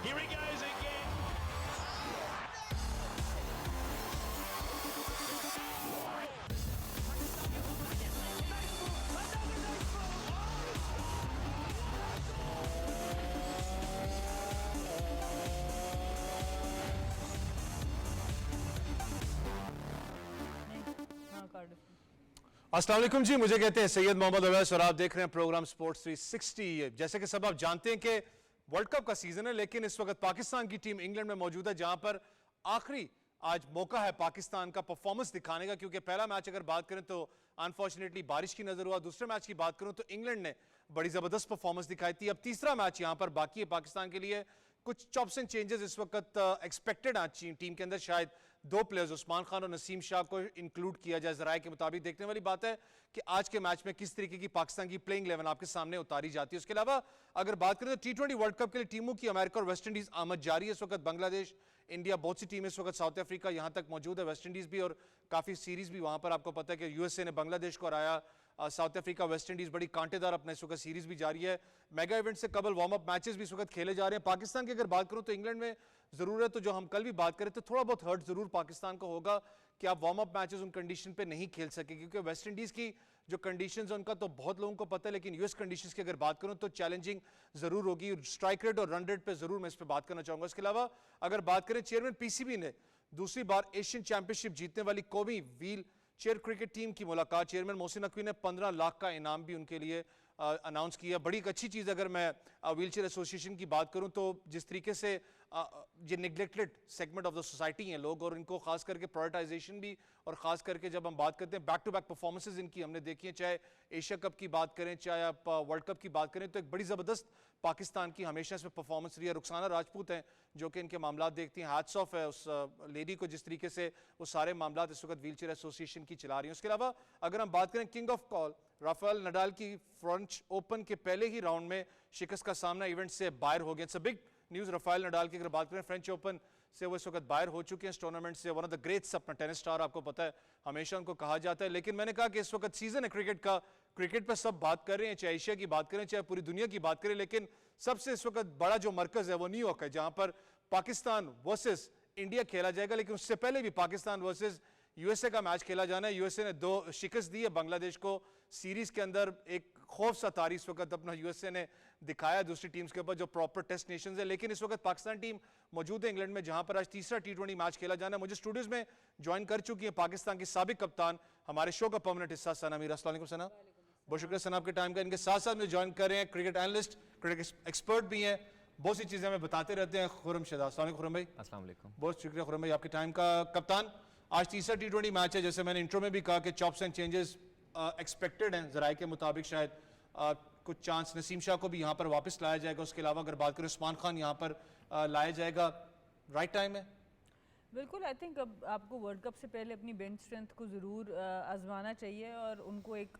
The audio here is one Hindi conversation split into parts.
Here he goes again. अस्सलाम वालेकुम जी, मुझे कहते हैं सैयद मोहम्मद अवैस और आप देख रहे हैं प्रोग्राम स्पोर्ट्स 360। जैसे कि सब आप जानते हैं कि वर्ल्ड कप का सीजन है, लेकिन इस वक्त पाकिस्तान की टीम इंग्लैंड में मौजूद है, जहां पर आखिरी आज मौका है पाकिस्तान का परफॉर्मेंस दिखाने का। क्योंकि पहला मैच अगर बात करें तो अनफॉर्चुनेटली बारिश की नजर हुआ, दूसरे मैच की बात करूं तो इंग्लैंड ने बड़ी जबरदस्त परफॉर्मेंस दिखाई थी। अब तीसरा मैच यहां पर बाकी है पाकिस्तान के लिए। कुछ चॉप्स एंड चेंजेस इस वक्त एक्सपेक्टेड आज टीम के अंदर, शायद दो प्लेयर्स उस्मान खान और नसीम शाह को इंक्लूड किया जाए। जराये के मुताबिक देखने वाली बात है कि आज के मैच में किस तरीके की पाकिस्तान की प्लेइंग 11 आपके सामने उतारी जाती है। उसके अलावा अगर बात करें तो T20 वर्ल्ड कप के लिए टीमों की अमेरिका और वेस्ट इंडीज आमद जारी है। इस वक्त बांग्लादेश, इंडिया, बहुत सी टीमें इस वक्त, साउथ अफ्रीका यहां तक मौजूद है, वेस्ट इंडीज भी, और काफी सीरीज भी वहां पर आपको पता है कि यूएसए ने बांग्लादेश को हराया, साउथ अफ्रीका, वेस्ट इंडीज बड़ी कांटेदार अपने इस वक्त सीरीज भी जारी है। मेगा इवेंट से कबल वार्म अप मैचेस भी इस वक्त खेले जा रहे हैं। पाकिस्तान की अगर बात करूं तो इंग्लैंड में जरूरत, तो जो हम कल भी बात करें तो थोड़ा बहुत हर्ट जरूर पाकिस्तान को होगा कि आप वार्म अप मैचेस उन कंडीशन पे नहीं खेल सके, क्योंकि वेस्ट इंडीज की जो कंडीशंस है उनका तो बहुत लोगों को पता है, लेकिन यूएस कंडीशंस की अगर बात करूं तो चैलेंजिंग जरूर होगी। स्ट्राइक रेट और रन रेट पे जरूर मैं इस पर बात करना चाहूंगा। इसके अलावा अगर बात करें, चेयरमैन पीसीबी ने दूसरी बार एशियन चैंपियनशिप जीतने वाली कौमी व्हील चेयर क्रिकेट टीम की मुलाकात, चेयरमैन मोहसिन नकवी ने 15 लाख का इनाम भी उनके लिए अनाउंस किया। बड़ी एक अच्छी चीज़, अगर मैं व्हील चेयर एसोसिएशन की बात करूं तो जिस तरीके से ये neglected segment of the society हैं लोग, और इनको खास करके प्रायोरिटाइजेशन भी, और खास करके जब हम बात करते हैं बैक टू बैक परफॉर्मेंसेज इनकी हमने देखी है, चाहे एशिया कप की बात करें, चाहे आप वर्ल्ड कप की बात करें, तो एक बड़ी ज़बरदस्त पाकिस्तान की हमेशा इसमें परफॉर्मेंस रही है। रुखसाना राजपूत हैं जो कि इनके मामला देखती हैं, हैट्स ऑफ है उस लेडी को जिस तरीके से वो सारे मामला इस वक्त व्हील चेयर एसोसिएशन की चला रही है। उसके अलावा अगर हम बात करें king of call Rafael Nadal की, फ्रेंच ओपन के पहले ही राउंड में शिकस्त का सामना इवेंट से बाहर हो गया। It's a big news Rafael Nadal की। अगर बात करें फ्रेंच ओपन से वो इस वक्त बाहर हो चुके हैं इस टूर्नामेंट से। वन ऑफ द ग्रेट्स अपना टेनिस स्टार, आपको पता है हमेशा उनको कहा जाता है, लेकिन मैंने कहा कि इस वक्त सीजन है क्रिकेट का, क्रिकेट पर सब बात कर रहे हैं, चाहे एशिया की बात करें चाहे पूरी दुनिया की बात करें, लेकिन सबसे इस वक्त बड़ा जो मरकज है वो न्यूयॉर्क है, जहां पर पाकिस्तान वर्सेस इंडिया खेला जाएगा। लेकिन उससे पहले भी पाकिस्तान वर्सेस यूएसए का मैच खेला जाना है। यूएसए ने 2 शिकस्त दी है बांग्लादेश को सीरीज के अंदर। एक खौफ सा तारी इस वक्त अपना यूएसए ने दिखाया दूसरी टीम्स के ऊपर जो प्रॉपर टेस्ट नेशंस है। लेकिन इस वक्त पाकिस्तान टीम मौजूद है इंग्लैंड में, जहां पर आज तीसरा T20 मैच खेला जाना है। मुझे स्टूडियोज में ज्वाइन कर चुकी है पाकिस्तान की साबिक कप्तान, हमारे शो का परमानेंट हिस्सा सना मीर। अस्सलाम वालेकुम सना, बहुत शुक्रिया सना आपके टाइम का। इनके साथ साथ मुझे ज्वाइन कर रहे हैं क्रिकेट एनालिस्ट, क्रिकेट एक्सपर्ट भी हैं, बहुत सी चीजें हमें बताते रहते हैं, खुरम शहजाद। अस्सलाम वालेकुम खुरम भाई। अस्सलाम वालेकुम। बहुत शुक्रिया खुरम भाई आपके टाइम का। कप्तान, आज तीसरा T20 मैच है, जैसे मैंने इंट्रो में भी कहा कि चॉप्स एंड चेंजेस एक्सपेक्टेड हैं। जराये के मुताबिक शायद कुछ चांस नसीम शाह को भी यहाँ पर वापस लाया जाएगा। उसके अलावा अगर बात करें उस्मान खान यहाँ पर लाया जाएगा, राइट टाइम है? बिल्कुल, आई थिंक अब आपको वर्ल्ड कप से पहले अपनी बेंच स्ट्रेंथ को ज़रूर आजमाना चाहिए और उनको एक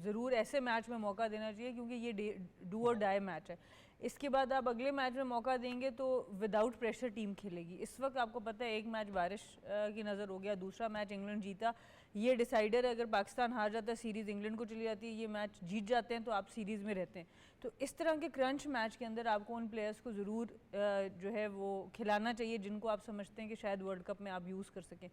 ज़रूर ऐसे मैच में मौका देना चाहिए, क्योंकि ये डू और डाई मैच है। इसके बाद आप अगले मैच में मौका देंगे तो विदाउट प्रेशर टीम खेलेगी। इस वक्त आपको पता है एक मैच बारिश की नज़र हो गया, दूसरा मैच इंग्लैंड जीता, ये डिसाइडर है। अगर पाकिस्तान हार जाता है सीरीज़ इंग्लैंड को चली जाती है, ये मैच जीत जाते हैं तो आप सीरीज़ में रहते हैं। तो इस तरह के क्रंच मैच के अंदर आपको उन प्लेयर्स को ज़रूर जो है वो खिलाना चाहिए जिनको आप समझते हैं कि शायद वर्ल्ड कप में आप यूज़ कर सकें।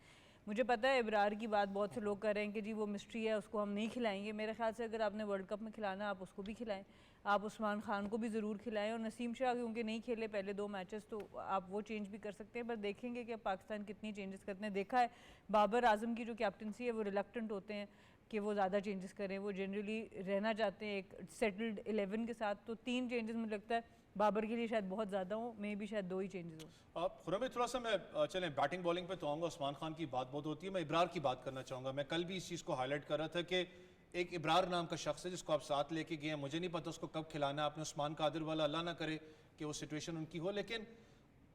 मुझे पता है इब्रार की बात बहुत से लोग कर रहे हैं कि जी वो मिस्ट्री है, उसको हम नहीं खिलाएंगे। मेरे ख्याल से अगर आपने वर्ल्ड कप में खिलाना आप उसको भी खिलाएं, आप उस्मान खान को भी ज़रूर खिलाएं। और नसीम शाह क्योंकि नहीं खेले पहले 2 मैचेस, तो आप वो चेंज भी कर सकते हैं। पर देखेंगे कि पाकिस्तान कितनी चेंजेस करते हैं। देखा है बाबर आजम की जो कैप्टनसी है वो रिलक्टेंट होते हैं कि वो ज़्यादा चेंजेस करें, वो जनरली रहना चाहते हैं एक सेटल्ड 11 के साथ। तो 3 चेंजेस मुझे लगता है बाबर के लिए शायद बहुत ज़्यादा हो, मे भी शायद 2 ही चेंजेस हो। खुरम भाई, थोड़ा सा मैं चलें बैटिंग बॉलिंग पे तो आऊँगा। उस्मान खान की बात बहुत होती है, मैं इब्रार की बात करना चाहूँगा। मैं कल भी इस चीज़ को हाईलाइट कर रहा था कि एक इब्रार नाम का शख्स है जिसको आप साथ लेके गए हैं, मुझे नहीं पता उसको कब खिलाना है आपने। उस्मान कादिर वाला अल्लाह ना करे कि वो सिचुएशन उनकी हो, लेकिन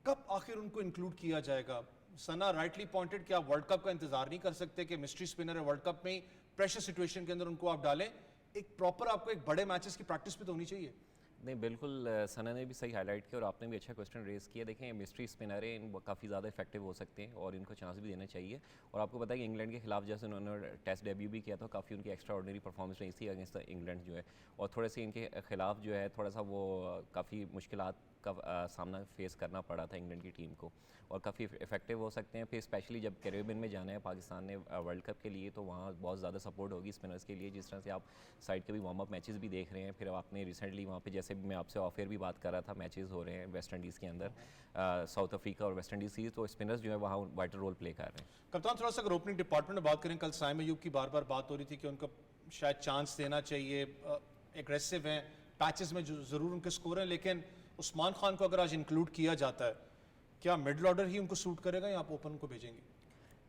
कब आखिर उनको इंक्लूड किया जाएगा? सना राइटली पॉइंटेड कि आप वर्ल्ड कप का इंतजार नहीं कर सकते कि मिस्ट्री स्पिनर है, वर्ल्ड कप में ही प्रेशर सिचुएशन के अंदर उनको आप डालें। एक प्रॉपर आपको एक बड़े मैचेस की प्रैक्टिस भी तो होनी चाहिए। नहीं बिल्कुल, सना ने भी सही हाईलाइट किया और आपने भी अच्छा क्वेश्चन रेज़ किया। देखें मिस्ट्री स्पिनर है, इन काफ़ी ज़्यादा इफेक्टिव हो सकते हैं और इनको चांस भी देना चाहिए। और आपको पता है कि इंग्लैंड के खिलाफ जैसे उन्होंने टेस्ट डेब्यू भी किया था, काफ़ी उनकी एक्स्ट्रा ऑर्डिनरी परफॉर्मेंस रही थी अगेंस्ट इंग्लैंड जो है, और थोड़े से इनके खिलाफ जो है थोड़ा सा वो काफ़ी मुश्किलात का सामना फेस करना पड़ा था इंग्लैंड की टीम को, और काफ़ी इफेक्टिव हो सकते हैं। फिर स्पेशली जब कैरेबियन में जाना है पाकिस्तान ने वर्ल्ड कप के लिए, तो वहाँ बहुत ज़्यादा सपोर्ट होगी स्पिनर्स के लिए। जिस तरह से आप साइड के भी वार्म अप मैचेस भी देख रहे हैं, फिर आपने रिसेंटली वहाँ पे जैसे मैं आपसे ऑफ एयर भी बात कर रहा था, मैचेस हो रहे हैं वेस्ट इंडीज़ के अंदर, साउथ अफ्रीका और वेस्ट इंडीज़ की, तो स्पिनर्स जो है वहाँ वाइटल रोल प्ले कर रहे हैं। कप्तान, थोड़ा सा अगर ओपनिंग डिपार्टमेंट में बात करें, कल साइम अयूब की बार बार बात हो रही थी कि उनको शायद चांस देना चाहिए, एग्रेसिव हैं पैचेस में, जो ज़रूर उनके स्कोर हैं, लेकिन उस्मान खान को अगर आज इंक्लूड किया जाता है, क्या मिडल ऑर्डर ही उनको सूट करेगा या आप ओपन को भेजेंगे?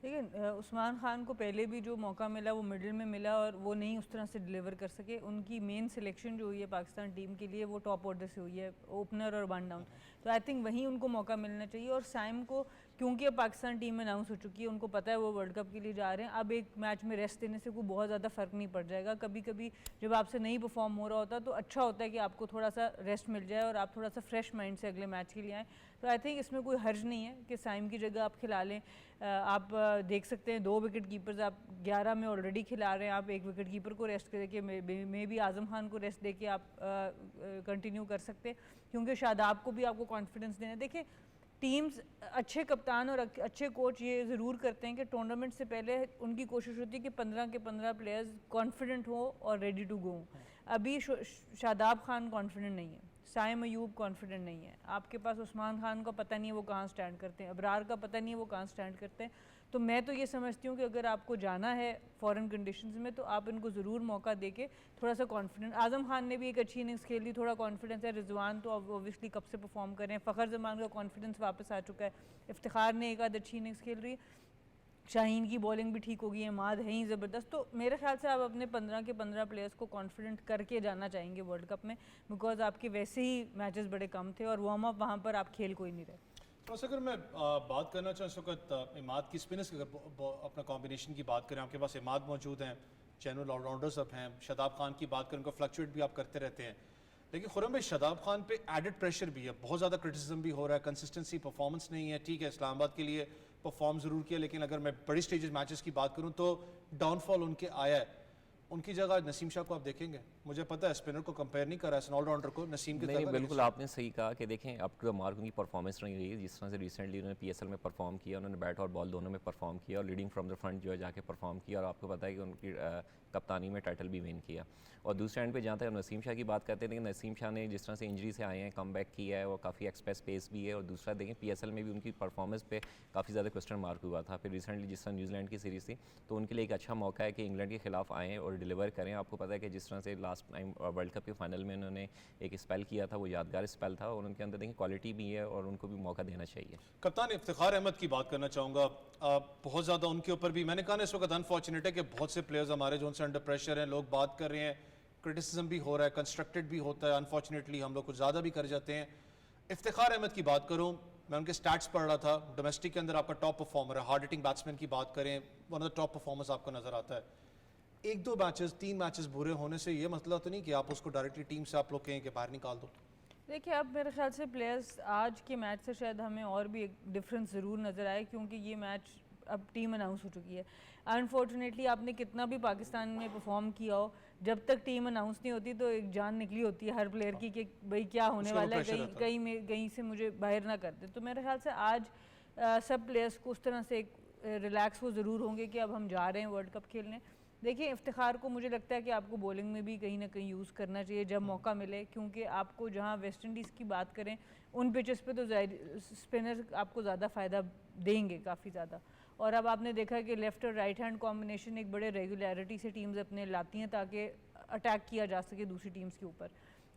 देखिए उस्मान खान को पहले भी जो मौका मिला वो मिडिल में मिला और वो नहीं उस तरह से डिलीवर कर सके। उनकी मेन सिलेक्शन जो हुई है पाकिस्तान टीम के लिए वो टॉप ऑर्डर से हुई है, ओपनर और वन डाउन, तो आई थिंक वहीं उनको मौका मिलना चाहिए। और साइम को क्योंकि अब पाकिस्तान टीम में अनाउंस हो चुकी है, उनको पता है वो वर्ल्ड कप के लिए जा रहे हैं, अब एक मैच में रेस्ट देने से कोई बहुत ज़्यादा फ़र्क नहीं पड़ जाएगा। कभी कभी जब आपसे नहीं परफॉर्म हो रहा होता तो अच्छा होता है कि आपको थोड़ा सा रेस्ट मिल जाए और आप थोड़ा सा फ्रेश माइंड से अगले मैच के लिए आएँ। तो आई थिंक इसमें कोई हर्ज नहीं है कि साइम की जगह आप खिला लें। आप देख सकते हैं 2 विकेट कीपर्स आप 11 में ऑलरेडी खिला रहे हैं, आप 1 विकेट कीपर को रेस्ट करके मे भी आज़म खान को रेस्ट देके आप कंटिन्यू कर सकते हैं, क्योंकि शादाब को भी आपको कॉन्फिडेंस देना है। देखिए टीम्स, अच्छे कप्तान और अच्छे कोच ये ज़रूर करते हैं कि टूर्नामेंट से पहले उनकी कोशिश होती है कि 15 के 15 प्लेयर्स कॉन्फिडेंट हो और रेडी टू गो। अभी शादाब खान कॉन्फिडेंट नहीं है, साइम अयूब कॉन्फिडेंट नहीं है, आपके पास उस्मान खान का पता नहीं है वो कहाँ स्टैंड करते हैं, अबरार का पता नहीं है वो कहाँ स्टैंड करते हैं। तो मैं तो ये समझती हूँ कि अगर आपको जाना है फॉरेन कंडीशंस में तो आप इनको ज़रूर मौका देके थोड़ा सा कॉन्फिडेंट। आज़म खान ने भी एक अच्छी इनिंग्स खेली, थोड़ा कॉन्फिडेंस है। रिजवान तो ऑब्वियसली कब से परफॉर्म कर रहे हैं, फ़खर जमान का कॉन्फिडेंस वापस आ चुका है, इफ्तिखार ने एक आध अच्छी इनिंग्स खेल रही है, शाहीन की बॉलिंग भी ठीक होगी, इमाद है ही ज़बरदस्त। तो मेरे ख्याल से आप अपने 15 के 15 प्लेयर्स को कॉन्फिडेंट करके जाना चाहेंगे वर्ल्ड कप में, बिकॉज आपके वैसे ही मैचेस बड़े कम थे और वार्म अप वहाँ पर आप खेल कोई नहीं रहे। थोड़ा सा अगर मैं बात करना चाहूँ इस वक्त इमाद की स्पिनर्स की, अगर अपना कॉम्बिनेशन की बात करें, आपके पास इमाद मौजूद हैं, जनरल ऑलराउंडर्स अब हैं, शादाब खान की बात करें, उनका फ्लक्चुएट भी आप करते रहते हैं, लेकिन खुरम भाई शादाब खान पे एडेड प्रेशर भी है, बहुत ज़्यादा क्रिटिसिज्म भी हो रहा है, कंसिस्टेंसी परफॉर्मेंस नहीं है। ठीक है इस्लामाबाद के लिए परफॉर्म ज़रूर किया, लेकिन अगर मैं बड़ी स्टेजेस मैचेस की बात करूँ तो डाउनफॉल उनके आया है। उनकी जगह नसीम शाह को आप देखेंगे, मुझे पता है स्पिनर को कंपेयर नहीं कर रहा है ऑलराउंडर को, नसीम के नहीं तरह बिल्कुल आपने सही कहा कि देखें अप टू द मार्क उनकी परफॉर्मेंस नहीं रही है। जिस तरह से रिसेंटली उन्होंने पीएसएल में परफॉर्म किया, उन्होंने बैट और बॉल दोनों में परफॉर्म किया और लीडिंग फ्रॉम द फ्रंट जो है जाके परफॉर्म किया, और आपको पता है कि उनकी कप्तानी में टाइटल भी विन किया। और दूसरे एंड पे जहाँ तक नसीम शाह की बात करते हैं, लेकिन नसीम शाह ने जिस तरह से इंजरी से आए हैं कम बैक किया है और काफ़ी एक्सप्रेस पेस भी है, और दूसरा देखें पीएसएल में भी उनकी परफॉर्मेंस पे काफ़ी ज़्यादा क्वेश्चन मार्क हुआ था। फिर रिसेंटली जिस तरह न्यूजीलैंड की सीरीज़ थी, तो उनके लिए एक अच्छा मौका है कि इंग्लैंड के खिलाफ आएँ और डिलीवर करें। आपको पता है कि जिस तरह से लास्ट टाइम वर्ल्ड कप के फाइनल में उन्होंने एक स्पेल किया था, वो यादगार स्पेल था, और उनके अंदर देखिए क्वालिटी भी है और उनको भी मौका देना चाहिए। कप्तान इफ्तिखार अहमद की बात करना चाहूँगा, बहुत ज़्यादा उनके ऊपर भी मैंने कहा ना इस वक्त अनफॉर्चुनेट है कि बहुत से प्लेयर्स हमारे जो उनसे अंडर प्रेशर हैं, लोग बात कर रहे हैं, क्रिटिसिज्म भी हो रहा है, कंस्ट्रक्टेड भी होता है, अनफॉर्चुनेटली हम लोग कुछ ज़्यादा भी कर जाते हैं। इफ्तिखार अहमद की बात करूँ, मैं उनके स्टैट्स पढ़ रहा था, डोमेस्टिक के अंदर आपका टॉप परफॉर्मर है, हार्ड हिटिंग बैट्समैन की बात करें, one of the top performers आपको नजर आता है। 1-2 मैचेस 3 मैचेस बुरे होने से ये मतलब तो नहीं कि आप उसको डायरेक्टली टीम से आप लोग कहें कि बाहर निकाल दो। देखिए अब मेरे ख्याल से प्लेयर्स आज के मैच से शायद हमें और भी एक डिफरेंस ज़रूर नज़र आए, क्योंकि ये मैच अब टीम अनाउंस हो चुकी है। अनफॉर्चुनेटली आपने कितना भी पाकिस्तान में परफॉर्म किया हो, जब तक टीम अनाउंस नहीं होती तो एक जान निकली होती है हर प्लेयर की कि भाई क्या होने वाला है, कहीं से मुझे बाहर ना कर दे। तो मेरे ख्याल से आज सब प्लेयर्स को उस तरह से एक रिलैक्स वो ज़रूर होंगे कि अब हम जा रहे हैं वर्ल्ड कप खेलने। देखिए इफ्तिखार को मुझे लगता है कि आपको बॉलिंग में भी कहीं ना कहीं यूज़ करना चाहिए जब मौका मिले, क्योंकि आपको जहाँ वेस्ट इंडीज़ की बात करें उन पिचेस पे तो स्पिनर आपको ज़्यादा फ़ायदा देंगे काफ़ी ज़्यादा। और अब आपने देखा कि लेफ़्ट और राइट हैंड कॉम्बिनेशन एक बड़े रेगुलरिटी से टीम्स अपने लाती हैं ताकि अटैक किया जा सके दूसरी टीम्स के ऊपर।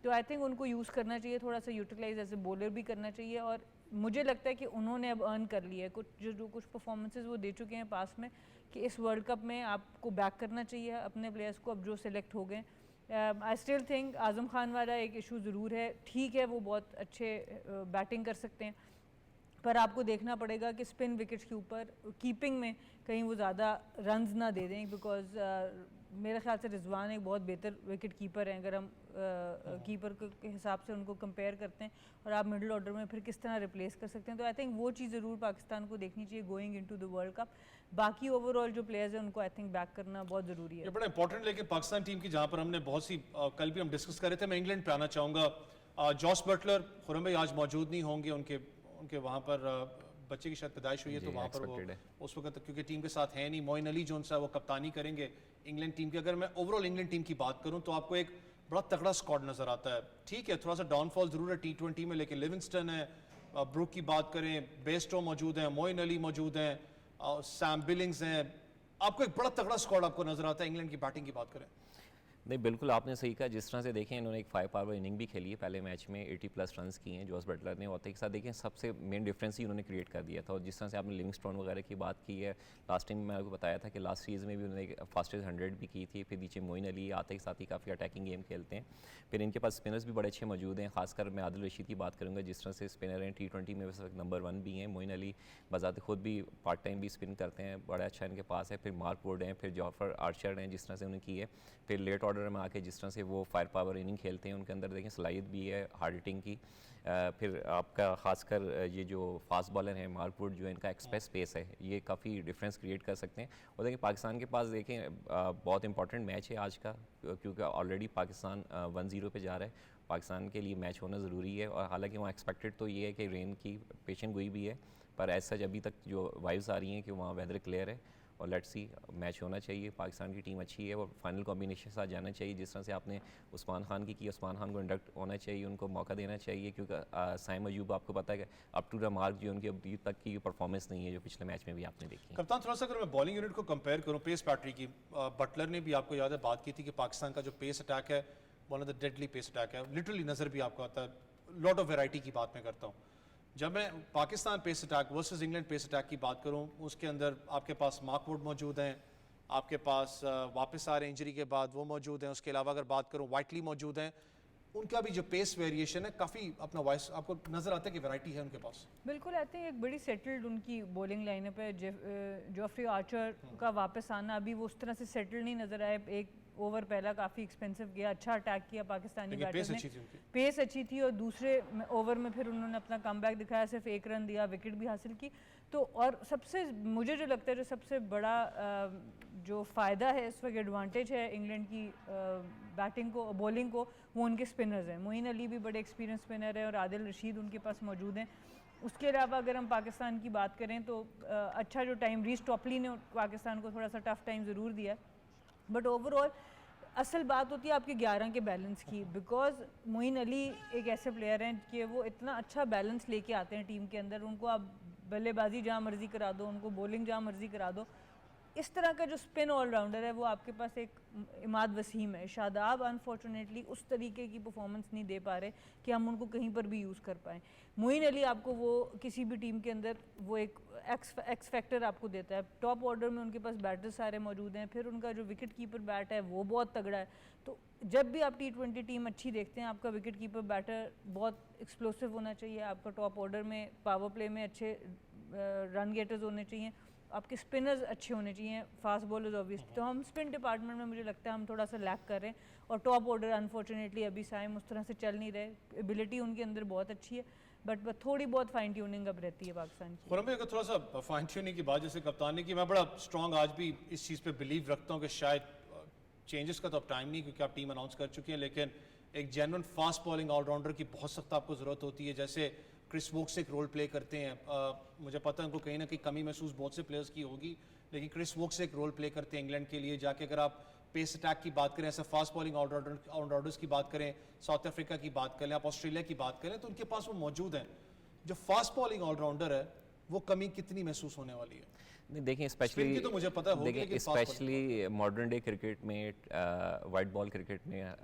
तो आई थिंक उनको यूज़ करना चाहिए, थोड़ा सा यूटिलाइज एज ए बॉलर भी करना चाहिए। और मुझे लगता है कि उन्होंने अब अर्न कर लिया है कुछ परफॉर्मेंसेज वो दे चुके हैं पास में, कि इस वर्ल्ड कप में आपको बैक करना चाहिए अपने प्लेयर्स को अब जो सिलेक्ट हो गए। I still think Azam Khan वाला एक इशू ज़रूर है, ठीक है वो बहुत अच्छे बैटिंग कर सकते हैं, पर आपको देखना पड़ेगा कि स्पिन विकेट्स के ऊपर कीपिंग में कहीं वो ज़्यादा रन्स ना दे दें, बिकॉज मेरे ख्याल से रिजवान एक बहुत बेहतर विकेट कीपर हैं अगर हम कीपर के हिसाब से उनको कंपेयर करते हैं, और आप मिडिल ऑर्डर में फिर किस तरह रिप्लेस कर सकते हैं। तो आई थिंक वो चीज़ ज़रूर पाकिस्तान को देखनी चाहिए going into the world cup. बाकी ओवरऑल जो प्लेयर्स हैं उनको आई थिंक बैक करना बहुत ज़रूरी है। ये बड़ा इंपॉर्टेंट, लेकिन पाकिस्तान टीम की जहां पर हमने बहुत सी कल भी हम डिस्कस कर रहे थे, मैं इंग्लैंड पे आना चाहूँगा। जॉस बटलर, खुरम भाई आज मौजूद नहीं होंगे, उनके वहाँ पर बच्चे की शायद पैदाइश हुई है, तो वहाँ पर वो उस वक्त क्योंकि टीम के साथ है नहीं। मोइन अली जो सा वो कप्तानी करेंगे इंग्लैंड टीम की। अगर मैं ओवरऑल इंग्लैंड टीम की बात करूँ तो आपको एक बड़ा तगड़ा स्क्वाड नजर आता है। ठीक है, थोड़ा सा डाउनफॉल जरूर है T20 में, लेकिन लिविंगस्टन है, ब्रुक की बात करें, बेस्टो मौजूद हैं, मोइन अली मौजूद हैं, सैम बिलिंग्स हैं। आपको एक बड़ा तगड़ा स्क्वाड आपको नजर आता है इंग्लैंड की बैटिंग की बात करें। नहीं, बिल्कुल आपने सही कहा। जिस तरह से देखें इन्होंने एक 5 पावर इनिंग भी खेली है, पहले मैच में 80+ रन्स किए हैं जॉस बटलर ने, और एक साथ देखें सबसे मेन डिफरेंस ही उन्होंने क्रिएट कर दिया था। और जिस तरह से आपने लिविंगस्टोन वगैरह की बात की है, लास्ट टाइम मैं आपको बताया था कि लास्ट सीरीज़ में भी उन्होंने फास्टेस्ट 100 भी की थी। फिर नीचे मोइन अली आते के साथ ही काफ़ी अटैकिंग गेम खेलते हैं। फिर इनके पास स्पिनर्स भी बड़े अच्छे मौजूद हैं, खासकर मैं आदिल रशीद की बात करूँगा। जिस तरह से स्पिनर हैं T20 में वैसे नंबर 1 भी हैं। मोइन अली बजाते खुद भी पार्ट टाइम भी स्पिन करते हैं, बड़ा अच्छा इनके पास है। फिर मार्क वुड हैं, फिर जॉफर आर्चर हैं, जिस तरह से उन्हें की है। फिर लेट ऑर्डर में आके जिस तरह से वो फायर पावर इनिंग खेलते हैं, उनके अंदर देखें सलाहियत भी है हार्ड हिटिंग की। फिर आपका खासकर ये जो फास्ट बॉलर हैं मार्क वुड, जो इनका एक्सप्रेस पेस है, ये काफ़ी डिफरेंस क्रिएट कर सकते हैं। और देखिए पाकिस्तान के पास देखें बहुत इंपॉर्टेंट मैच है आज का, क्योंकि ऑलरेडी पाकिस्तान 1-0 पे जा रहा है। पाकिस्तान के लिए मैच होना ज़रूरी है, और हालांकि वहाँ एक्सपेक्टेड तो ये है कि रेन की पेशेंट गोई भी है, पर ऐसा अभी तक जो वाइब्स आ रही हैं कि वहाँ वेदर क्लियर है। और लेट्स सी, मैच होना चाहिए। पाकिस्तान की टीम अच्छी है और फाइनल कॉम्बिनेशन के साथ जाना चाहिए। जिस तरह से आपने उस्मान खान की उस्मान खान को इंडक्ट होना चाहिए, उनको मौका देना चाहिए, क्योंकि साइम अयूब आपको पता है कि अप टू द मार्क जो उनकी अभी तक की परफॉर्मेंस नहीं है, जो पिछले मैच में भी आपने देखी। कप्तान, थोड़ा सा अगर मैं बॉलिंग यूनिट को कंपेयर करूं पेस बैटरी की, बटलर ने भी आपको याद है बात की थी कि पाकिस्तान का जो पेस अटैक है one of the deadly pace attack है। लिटरली नज़र भी आपको आता है। लॉट ऑफ वेराइटी की बात मैं करता हूँ। जब मैं Pakistan pace attack versus England pace attack की बात करूं, उसके अंदर आपके पास मार्क वुड मौजूद हैं, आपके पास वापस आ रहे हैं इंजरी के बाद वो मौजूद हैं। उसके अलावा अगर बात करूं वाइटली मौजूद हैं। उनका भी जो पेस वेरिएशन है काफ़ी अपना वॉइस आपको नज़र आता है कि वैरायटी है उनके पास। बिल्कुल आते हैं, एक बड़ी सेटल्ड उनकी बॉलिंग लाइनअप है। जॉफ्री आर्चर का वापस आना अभी वो उस तरह से सेटल्ड नहीं नज़र आया। एक ओवर पहला काफ़ी एक्सपेंसिव गया, अच्छा अटैक किया पाकिस्तानी बैटर्स ने, पेस अच्छी थी, और दूसरे ओवर में फिर उन्होंने अपना कमबैक दिखाया, सिर्फ 1 रन दिया, विकेट भी हासिल की। तो और सबसे मुझे जो लगता है जो सबसे बड़ा जो फ़ायदा है इस वक्त, एडवांटेज है इंग्लैंड की बैटिंग को बॉलिंग को, वो उनके स्पिनर्स हैं। मोइन अली भी बड़े एक्सपीरियंस स्पिनर है और आदिल रशीद उनके पास मौजूद हैं। उसके अलावा अगर हम पाकिस्तान की बात करें तो अच्छा जो टाइम रीस टॉपली ने पाकिस्तान को थोड़ा सा टफ टाइम ज़रूर दिया, बट ओवरऑल असल बात होती है आपके 11 के बैलेंस की। बिकॉज मोइन अली एक ऐसे प्लेयर हैं कि वो इतना अच्छा बैलेंस लेके आते हैं टीम के अंदर। उनको आप बल्लेबाजी जहाँ मर्जी करा दो, उनको बॉलिंग जहाँ मर्जी करा दो। इस तरह का जो स्पिन ऑलराउंडर है वो आपके पास एक इमाद वसीम है। शादाब अनफॉर्चुनेटली उस तरीके की परफॉर्मेंस नहीं दे पा रहे कि हम उनको कहीं पर भी यूज़ कर पाएँ। मोइन अली आपको वो किसी भी टीम के अंदर वो एक एक्स फैक्टर आपको देता है। टॉप ऑर्डर में उनके पास बैटर्स सारे मौजूद हैं, फिर उनका जो विकेट कीपर बैट है वो बहुत तगड़ा है। तो जब भी आप T20 टीम अच्छी देखते हैं, आपका विकेट कीपर बैटर बहुत एक्सप्लोसिव होना चाहिए, आपका टॉप ऑर्डर में पावर प्ले में अच्छे रन गेटर्स होने चाहिए, आपके स्पिनर्स अच्छे होने चाहिए, फास्ट बॉलर्स ऑब्वियसली। तो हम स्पिन डिपार्टमेंट में मुझे लगता है हम थोड़ा सा लैक कर रहे हैं, और टॉप ऑर्डर अनफॉर्चुनेटली अभी साइम उस तरह से चल नहीं रहे। एबिलिटी उनके अंदर बहुत अच्छी है, बट थोड़ी बहुत फाइन ट्यूनिंग अब रहती है पाकिस्तान की। खुरम भाई, अगर थोड़ा सा फाइन ट्यूनिंग की बात जैसे कप्तान ने की, मैं बड़ा स्ट्रॉन्ग आज भी इस चीज़ पे बिलीव रखता हूँ कि शायद चेंजेस का तो अब टाइम नहीं, क्योंकि आप टीम अनाउंस कर चुके हैं, लेकिन एक जेन्युइन फास्ट बॉलिंग ऑलराउंडर की बहुत सख्त आपको ज़रूरत होती है। जैसे क्रिस वोक्स एक रोल प्ले करते हैं, मुझे पता है उनको कहीं ना कहीं कमी महसूस बहुत से प्लेयर्स की होगी, लेकिन क्रिस वोक्स एक रोल प्ले करते हैं इंग्लैंड के लिए जाके। अगर आप पेस अटैक की बात करें, ऐसे फास्ट बॉलिंग ऑलराउंडर्स की बात करें, साउथ अफ्रीका की बात करें, आप ऑस्ट्रेलिया की बात करें, तो उनके पास वो मौजूद हैं। जो फास्ट बॉलिंग ऑलराउंडर है वो कमी कितनी महसूस होने वाली है? नहीं, देखें स्पेशली तो मुझे पता होगी, देखिए स्पेशली मॉडर्न डे क्रिकेट में वाइट बॉल क्रिकेट में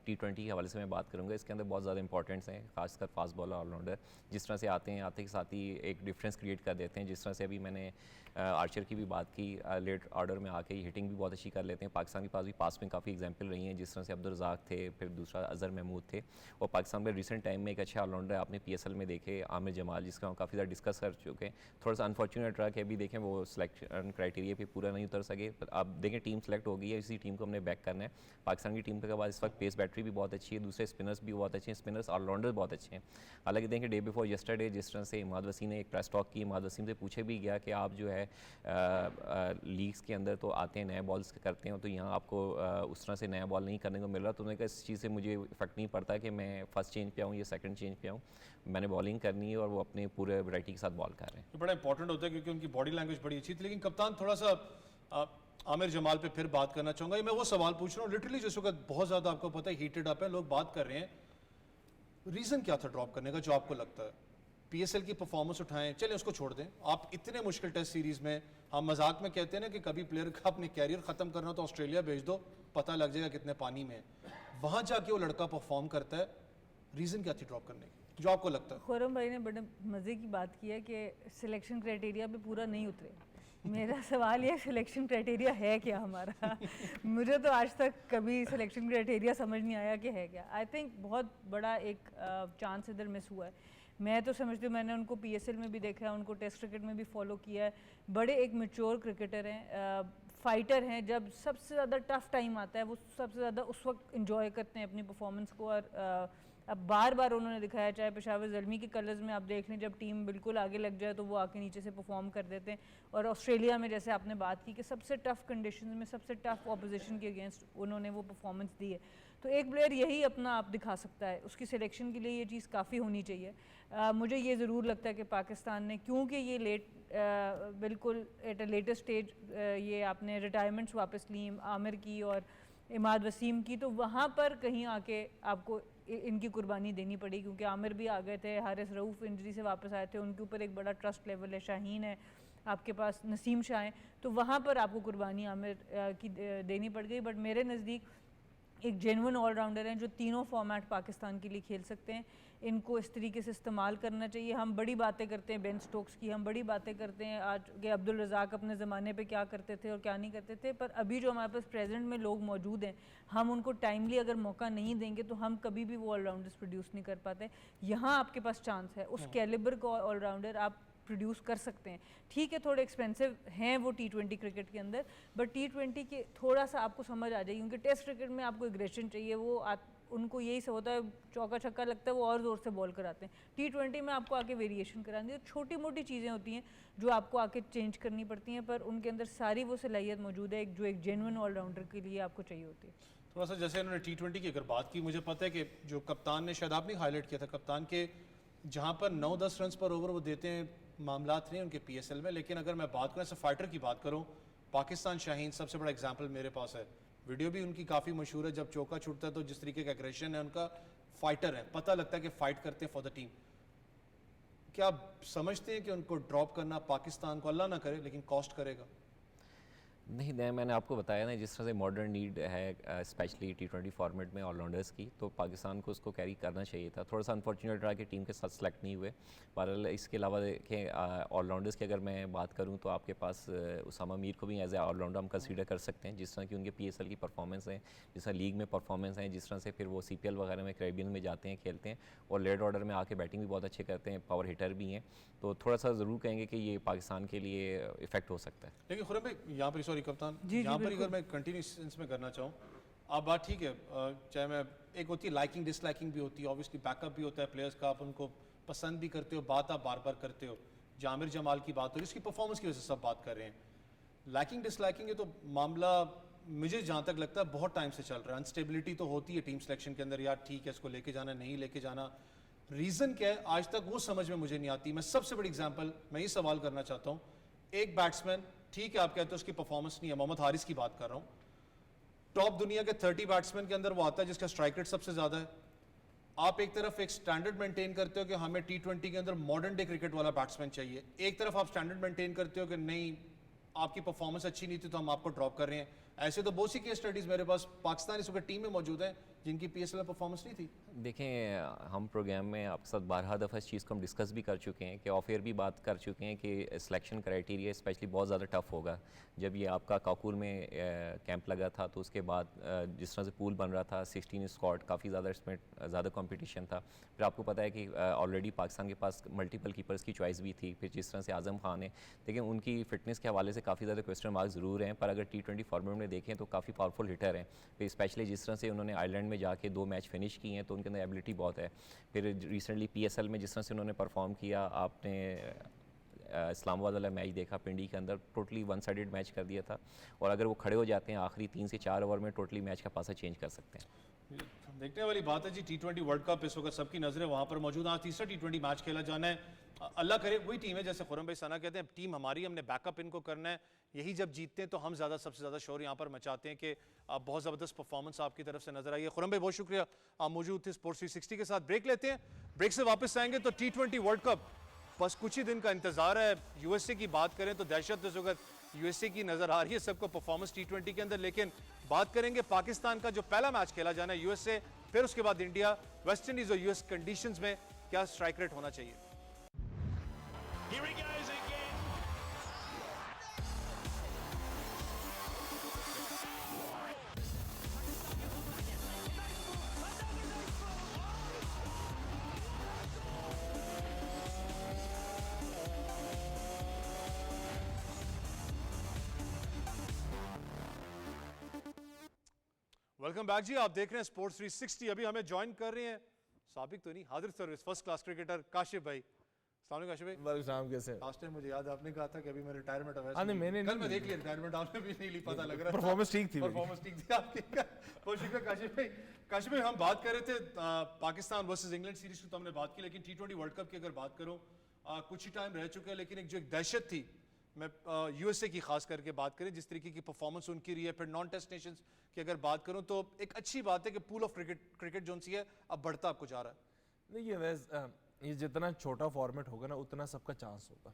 T20 के हवाले से मैं बात करूंगा, इसके अंदर बहुत ज़्यादा इंपॉर्टेंट्स हैं, खासकर फास्ट बॉलर ऑलराउंडर जिस तरह से आते के साथ ही एक डिफरेंस क्रिएट कर देते हैं। जिस तरह से अभी मैंने आर्चर की भी बात की, लेट ऑर्डर में आके हिटिंग भी बहुत अच्छी कर लेते हैं। पाकिस्तान के पास भी पास में काफ़ी एग्जाम्पल रही हैं, जिस तरह से अब्दुल रज़ाक थे, फिर दूसरा अज़हर महमूद थे। और पाकिस्तान में रिसेंट टाइम में एक अच्छा ऑलराउंडर आपने PSL में देखे आमिर जमाल, जिसका हम काफ़ी ज़्यादा डिस्कस कर चुके हैं। थोड़ा सा अनफॉर्चुनेट रहा कि अभी देखें वो सिलेक्शन क्राइटेरिया पे पूरा नहीं उतर सके। पर आप देखें टीम सेलेक्ट हो गई है, इसी टीम को हमने बैक करना है। पाकिस्तान की टीम के बाद इस वक्त पेस बैटरी भी बहुत अच्छी है, दूसरे स्पिनर्स भी बहुत अच्छे हैं, स्पिनर्स ऑलराउंडर बहुत अच्छे हैं। हालांकि देखें डे बिफोर यस्टरडे जिस तरह से इमाद वसीम ने एक प्रेस टॉक की, इमाद वसीम से पूछे भी गया कि आप जो है लीग्स के अंदर तो आते हैं, नए बॉल्स करते हैं, तो यहाँ आपको उस तरह से नया बॉल नहीं करने को मिल रहा। तो उन्होंने कहा इस चीज़ से मुझे इफेक्ट नहीं पड़ता कि मैं फर्स्ट चेंज पे आऊँ या सेकंड चेंज पे आऊँ, मैंने बॉलिंग करनी है और वो अपने पूरे वैरायटी के साथ बॉल कर रहे हैं। ये बड़ा इंपॉर्टेंट होता है क्योंकि उनकी बॉडी लैंग्वेज बड़ी अच्छी थी। लेकिन कप्तान थोड़ा सा आमिर जमाल पे फिर बात करना चाहूँगा। मैं वो सवाल पूछ रहा हूँ लिटरली जिस वक्त बहुत ज़्यादा आपको पता है हीटेड अप है, लोग बात कर रहे हैं, रीज़न क्या था ड्रॉप करने का जो आपको लगता है? पीएसएल की परफॉर्मेंस उठाएं, चलें उसको छोड़ दें, आप इतने मुश्किल टेस्ट सीरीज़ में, हम मजाक में कहते हैं ना कि कभी प्लेयर का अपने कैरियर ख़त्म करना हो तो ऑस्ट्रेलिया भेज दो, पता लग जाएगा कितने पानी में है। वहाँ जाके वो लड़का परफॉर्म करता है, रीज़न क्या थी ड्रॉप करने की जो आपको लगता है? खुरम भाई ने बड़े मज़े की बात की है कि सिलेक्शन क्राइटेरिया पे पूरा नहीं उतरे। मेरा सवाल ये सिलेक्शन क्राइटेरिया है क्या हमारा? मुझे तो आज तक कभी सिलेक्शन क्राइटेरिया समझ नहीं आया कि है क्या। आई थिंक बहुत बड़ा एक चांस इधर मिस हुआ है। मैं तो समझती हूँ, मैंने उनको पीएसएल में भी देखा है, उनको टेस्ट क्रिकेट में भी फॉलो किया है। बड़े एक मैच्योर क्रिकेटर हैं, फाइटर हैं। जब सबसे ज़्यादा टफ टाइम आता है वो सबसे ज़्यादा उस वक्त इंजॉय करते हैं अपनी परफॉर्मेंस को। और अब बार बार उन्होंने दिखाया, चाहे पेशावर ज़ल्मी के कलर्स में आप देख लें, जब टीम बिल्कुल आगे लग जाए तो वो आके नीचे से परफॉर्म कर देते हैं। और ऑस्ट्रेलिया में जैसे आपने बात की कि सबसे टफ कंडीशंस में सबसे टफ ऑपोजिशन के अगेंस्ट उन्होंने वो परफॉर्मेंस दी है। तो एक प्लेयर यही अपना आप दिखा सकता है, उसकी सिलेक्शन के लिए ये चीज़ काफ़ी होनी चाहिए। मुझे ये ज़रूर लगता है कि पाकिस्तान ने, क्योंकि ये बिल्कुल एट अ लेटेस्ट स्टेज ये आपने रिटायरमेंट्स वापस ली आमिर की और इमाद वसीम की, तो वहाँ पर कहीं आके आपको इनकी कुर्बानी देनी पड़ी। क्योंकि आमिर भी आ गए थे, हारिस रऊफ़ इंजरी से वापस आए थे, उनके ऊपर एक बड़ा ट्रस्ट लेवल है, शाहीन है आपके पास, नसीम शाह हैं, तो वहाँ पर आपको कुर्बानी आमिर की देनी पड़ गई। बट मेरे नज़दीक एक जेन्युइन ऑलराउंडर हैं जो तीनों फॉर्मेट पाकिस्तान के लिए खेल सकते हैं। इनको इस तरीके से इस्तेमाल करना चाहिए। हम बड़ी बातें करते हैं बेन स्टोक्स की, हम बड़ी बातें करते हैं आज के अब्दुल रज़ाक अपने ज़माने पे क्या करते थे और क्या नहीं करते थे, पर अभी जो हमारे पास प्रेजेंट में लोग मौजूद हैं, हम उनको टाइमली अगर मौका नहीं देंगे तो हम कभी भी वो ऑलराउंडर्स प्रोड्यूस नहीं कर पाते। यहाँ आपके पास चांस है, उस कैलिबर का ऑलराउंडर आप प्रोड्यूस कर सकते हैं। ठीक है, थोड़े एक्सपेंसिव हैं वो T20 क्रिकेट के अंदर, बट T20 के थोड़ा सा आपको समझ आ जाएगी, क्योंकि टेस्ट क्रिकेट में आपको एग्रेशन चाहिए। वो उनको यही सब होता है, चौका छक्का लगता है वो और ज़ोर से बॉल कराते हैं। T20 में आपको आके वेरिएशन करानी है, छोटी मोटी चीज़ें होती हैं जो आपको आके चेंज करनी पड़ती हैं, पर उनके अंदर सारी वो सलाहियत मौजूद है जो एक जेन्युइन ऑलराउंडर के लिए आपको चाहिए होती है। थोड़ा सा जैसे उन्होंने T20 की अगर बात की, मुझे पता है कि जो कप्तान ने, शायद आपने हाईलाइट किया था, कप्तान के जहाँ पर 9-10 रन पर ओवर वो देते हैं, मामलात नहीं उनके पीएसएल में। लेकिन अगर मैं बात करूँ ऐसे फाइटर की बात करूँ, पाकिस्तान शाहीन सबसे बड़ा एग्जांपल मेरे पास है। वीडियो भी उनकी काफ़ी मशहूर है, जब चौका छूटता है तो जिस तरीके का एग्रेशन है उनका, फाइटर है, पता लगता है कि फ़ाइट करते हैं फॉर द टीम। क्या आप समझते हैं कि उनको ड्रॉप करना पाकिस्तान को, अल्लाह ना करे लेकिन कॉस्ट करेगा? नहीं, मैंने आपको बताया ना जिस तरह से मॉडर्न नीड है स्पेशली T20 फॉर्मेट में ऑलराउंडर्स की, तो पाकिस्तान को उसको कैरी करना चाहिए था। थोड़ा सा अनफॉर्चुनेट रहा कि टीम के साथ सेलेक्ट नहीं हुए। पर इसके अलावा देखें ऑलराउंडर्स की अगर मैं बात करूं तो आपके पास उसामा मीर को भी एज ए ऑलराउंडर हम कंसीडर कर सकते हैं, जिस तरह की उनके PSL की परफॉर्मेंस है, जिस तरह लीग में परफॉर्मेंस है, जिस तरह से फिर वो CPL वगैरह में कैरेबियन में जाते हैं, खेलते हैं और लेट ऑर्डर में आके बैटिंग भी बहुत अच्छे करते हैं, पावर हिटर भी हैं। तो थोड़ा सा ज़रूर कहेंगे कि ये पाकिस्तान के लिए इफेक्ट हो सकता है। लेकिन खुरम भाई यहाँ पर, सॉरी कप्तान, यहाँ पर अगर मैं कंटिन्यू में करना चाहूँ, आप बात ठीक है, चाहे मैं, एक होती है लाइकिंग डिसलाइकिंग भी होती है, ऑब्वियसली बैकअप भी होता है प्लेयर्स का, आप उनको पसंद भी करते हो, बात आप बार बार करते हो। जामिर जमाल की बात हो रही है, इसकी परफॉर्मेंस की वजह से सब बात कर रहे हैं। लाइकिंग डिसलाइकिंग ये तो मामला मुझे जहाँ तक लगता है बहुत टाइम से चल रहा है। अनस्टेबिलिटी तो होती है टीम सिलेक्शन के अंदर, यार ठीक है इसको लेके जाना, नहीं लेके जाना, रीज़न क्या है आज तक वो समझ में मुझे नहीं आती। मैं सबसे बड़ी एग्जाम्पल मैं ये सवाल करना चाहता हूँ, एक बैट्समैन, ठीक है आप कहते हो उसकी परफॉर्मेंस नहीं है, मोहम्मद हारिस की बात कर रहा हूँ, टॉप दुनिया के 30 बैट्समैन के अंदर वो आता है जिसका स्ट्राइक रेट सबसे ज़्यादा है। आप एक तरफ एक स्टैंडर्ड मेंटेन करते हो कि हमें T20 के अंदर मॉडर्न डे क्रिकेट वाला बैट्समैन चाहिए, एक तरफ आप स्टैंडर्ड मेंटेन करते हो कि नहीं आपकी परफॉर्मेंस अच्छी नहीं थी तो हम आपको ड्रॉप कर रहे हैं। ऐसे तो बहुत सी केस स्टडीज मेरे पास पाकिस्तान इस वक्त टीम में मौजूद है जिनकी PSL में परफॉर्मेंस नहीं थी। देखें, हम प्रोग्राम में आपके साथ 12 दफ़ा इस चीज़ को हम डिस्कस भी कर चुके हैं कि ऑफ एयर भी बात कर चुके हैं कि सिलेक्शन क्राइटेरिया स्पेशली बहुत ज़्यादा टफ होगा। जब ये आपका काकुल में कैंप लगा था तो उसके बाद जिस तरह से पूल बन रहा था 16 स्क्वाड, काफ़ी ज़्यादा इसमें ज़्यादा कंपटीशन था। फिर आपको पता है कि ऑलरेडी पाकिस्तान के पास मल्टीपल कीपर्स की चॉइस भी थी। फिर जिस तरह से आज़म खान है, लेकिन उनकी फ़िटनेस के हवाले से काफ़ी ज़्यादा क्वेश्चन मार्क ज़रूर हैं, पर अगर T20 फॉर्मेट में देखें तो काफ़ी पावरफुल हिटर हैं। फिर स्पेशली जिस तरह से उन्होंने आयरलैंड में जाके 2 मैच फिनिश किए हैं तो उनके अंदर एबिलिटी बहुत है। फिर रिसेंटली PSL में जिस तरह से उन्होंने परफॉर्म किया, आपने इस्लामाबाद वाला मैच देखा पिंडी के अंदर, टोटली वन साइडेड मैच कर दिया था। और अगर वो खड़े हो जाते हैं आखिरी 3 से 4 ओवर में, टोटली मैच का पासा चेंज कर सकते हैं। देखने वाली बात है जी। T20 वर्ल्ड कप इस वक्त सबकी नजरें वहां पर मौजूद। आज तीसरा T20 मैच खेला जाना है। अल्लाह करे वही टीम है जैसे खुरम भाई सना कहते हैं, टीम हमारी, हमने बैकअप इनको करना है। यही जब जीतते हैं तो हम सबसे ज़्यादा शोर यहाँ पर मचाते हैं कि बहुत ज़बरदस्त परफॉर्मेंस आपकी तरफ से नजर आई है। खुरम भाई बहुत शुक्रिया, आप मौजूद थे स्पोर्ट्स 360 के साथ। ब्रेक लेते हैं, ब्रेक से वापस आएंगे तो T20 वर्ल्ड कप बस कुछ ही दिन का इंतजार है। USA की बात करें तो दहशत इस वक्त USA की नजर आ रही है सबको परफॉर्मेंस T20 के अंदर, लेकिन बात करेंगे पाकिस्तान का जो पहला मैच खेला जाना है USA, फिर उसके बाद इंडिया, वेस्ट इंडीज और US कंडीशंस में क्या स्ट्राइक रेट होना चाहिए। Here he goes again. Welcome back जी, आप देख रहे हैं स्पोर्ट्स 360। अभी हमें ज्वाइन कर रहे हैं साबिक तो नहीं, हाजिर service first class cricketer Kashif भाई। अस्सलाम वालेकुम काशिफ भाई। वालेकुम सलाम, कैसे? लास्ट टाइम मुझे याद है आपने कहा था कि अभी मैं रिटायरमेंट अवैस नहीं, मैंने कल मैं नहीं देख लिया रिटायरमेंट, आपने भी नहीं ली, पता लग रहा था। परफॉर्मेंस ठीक थी मेरी। परफॉर्मेंस ठीक थी आपकी। बहुत शुक्रिया काशिफ भाई। काशिफ भाई, हम बात कर रहे थे पाकिस्तान वर्सेस इंग्लैंड सीरीज की तो हमने बात की, लेकिन T20 वर्ल्ड कप की अगर बात करूं, कुछ ही टाइम रह चुका है, लेकिन एक जो एक दहशत थी, मैं USA की खास करके बात करें, जिस तरीके की परफॉर्मेंस उनकी रही है। फिर नॉन टेस्ट नेशंस की अगर बात करूं तो एक अच्छी बात है कि पूल ऑफ क्रिकेट जो है अब बढ़ता आपको जा रहा है। देखिए वैसे ये जितना छोटा फॉर्मेट होगा ना उतना सबका चांस होगा।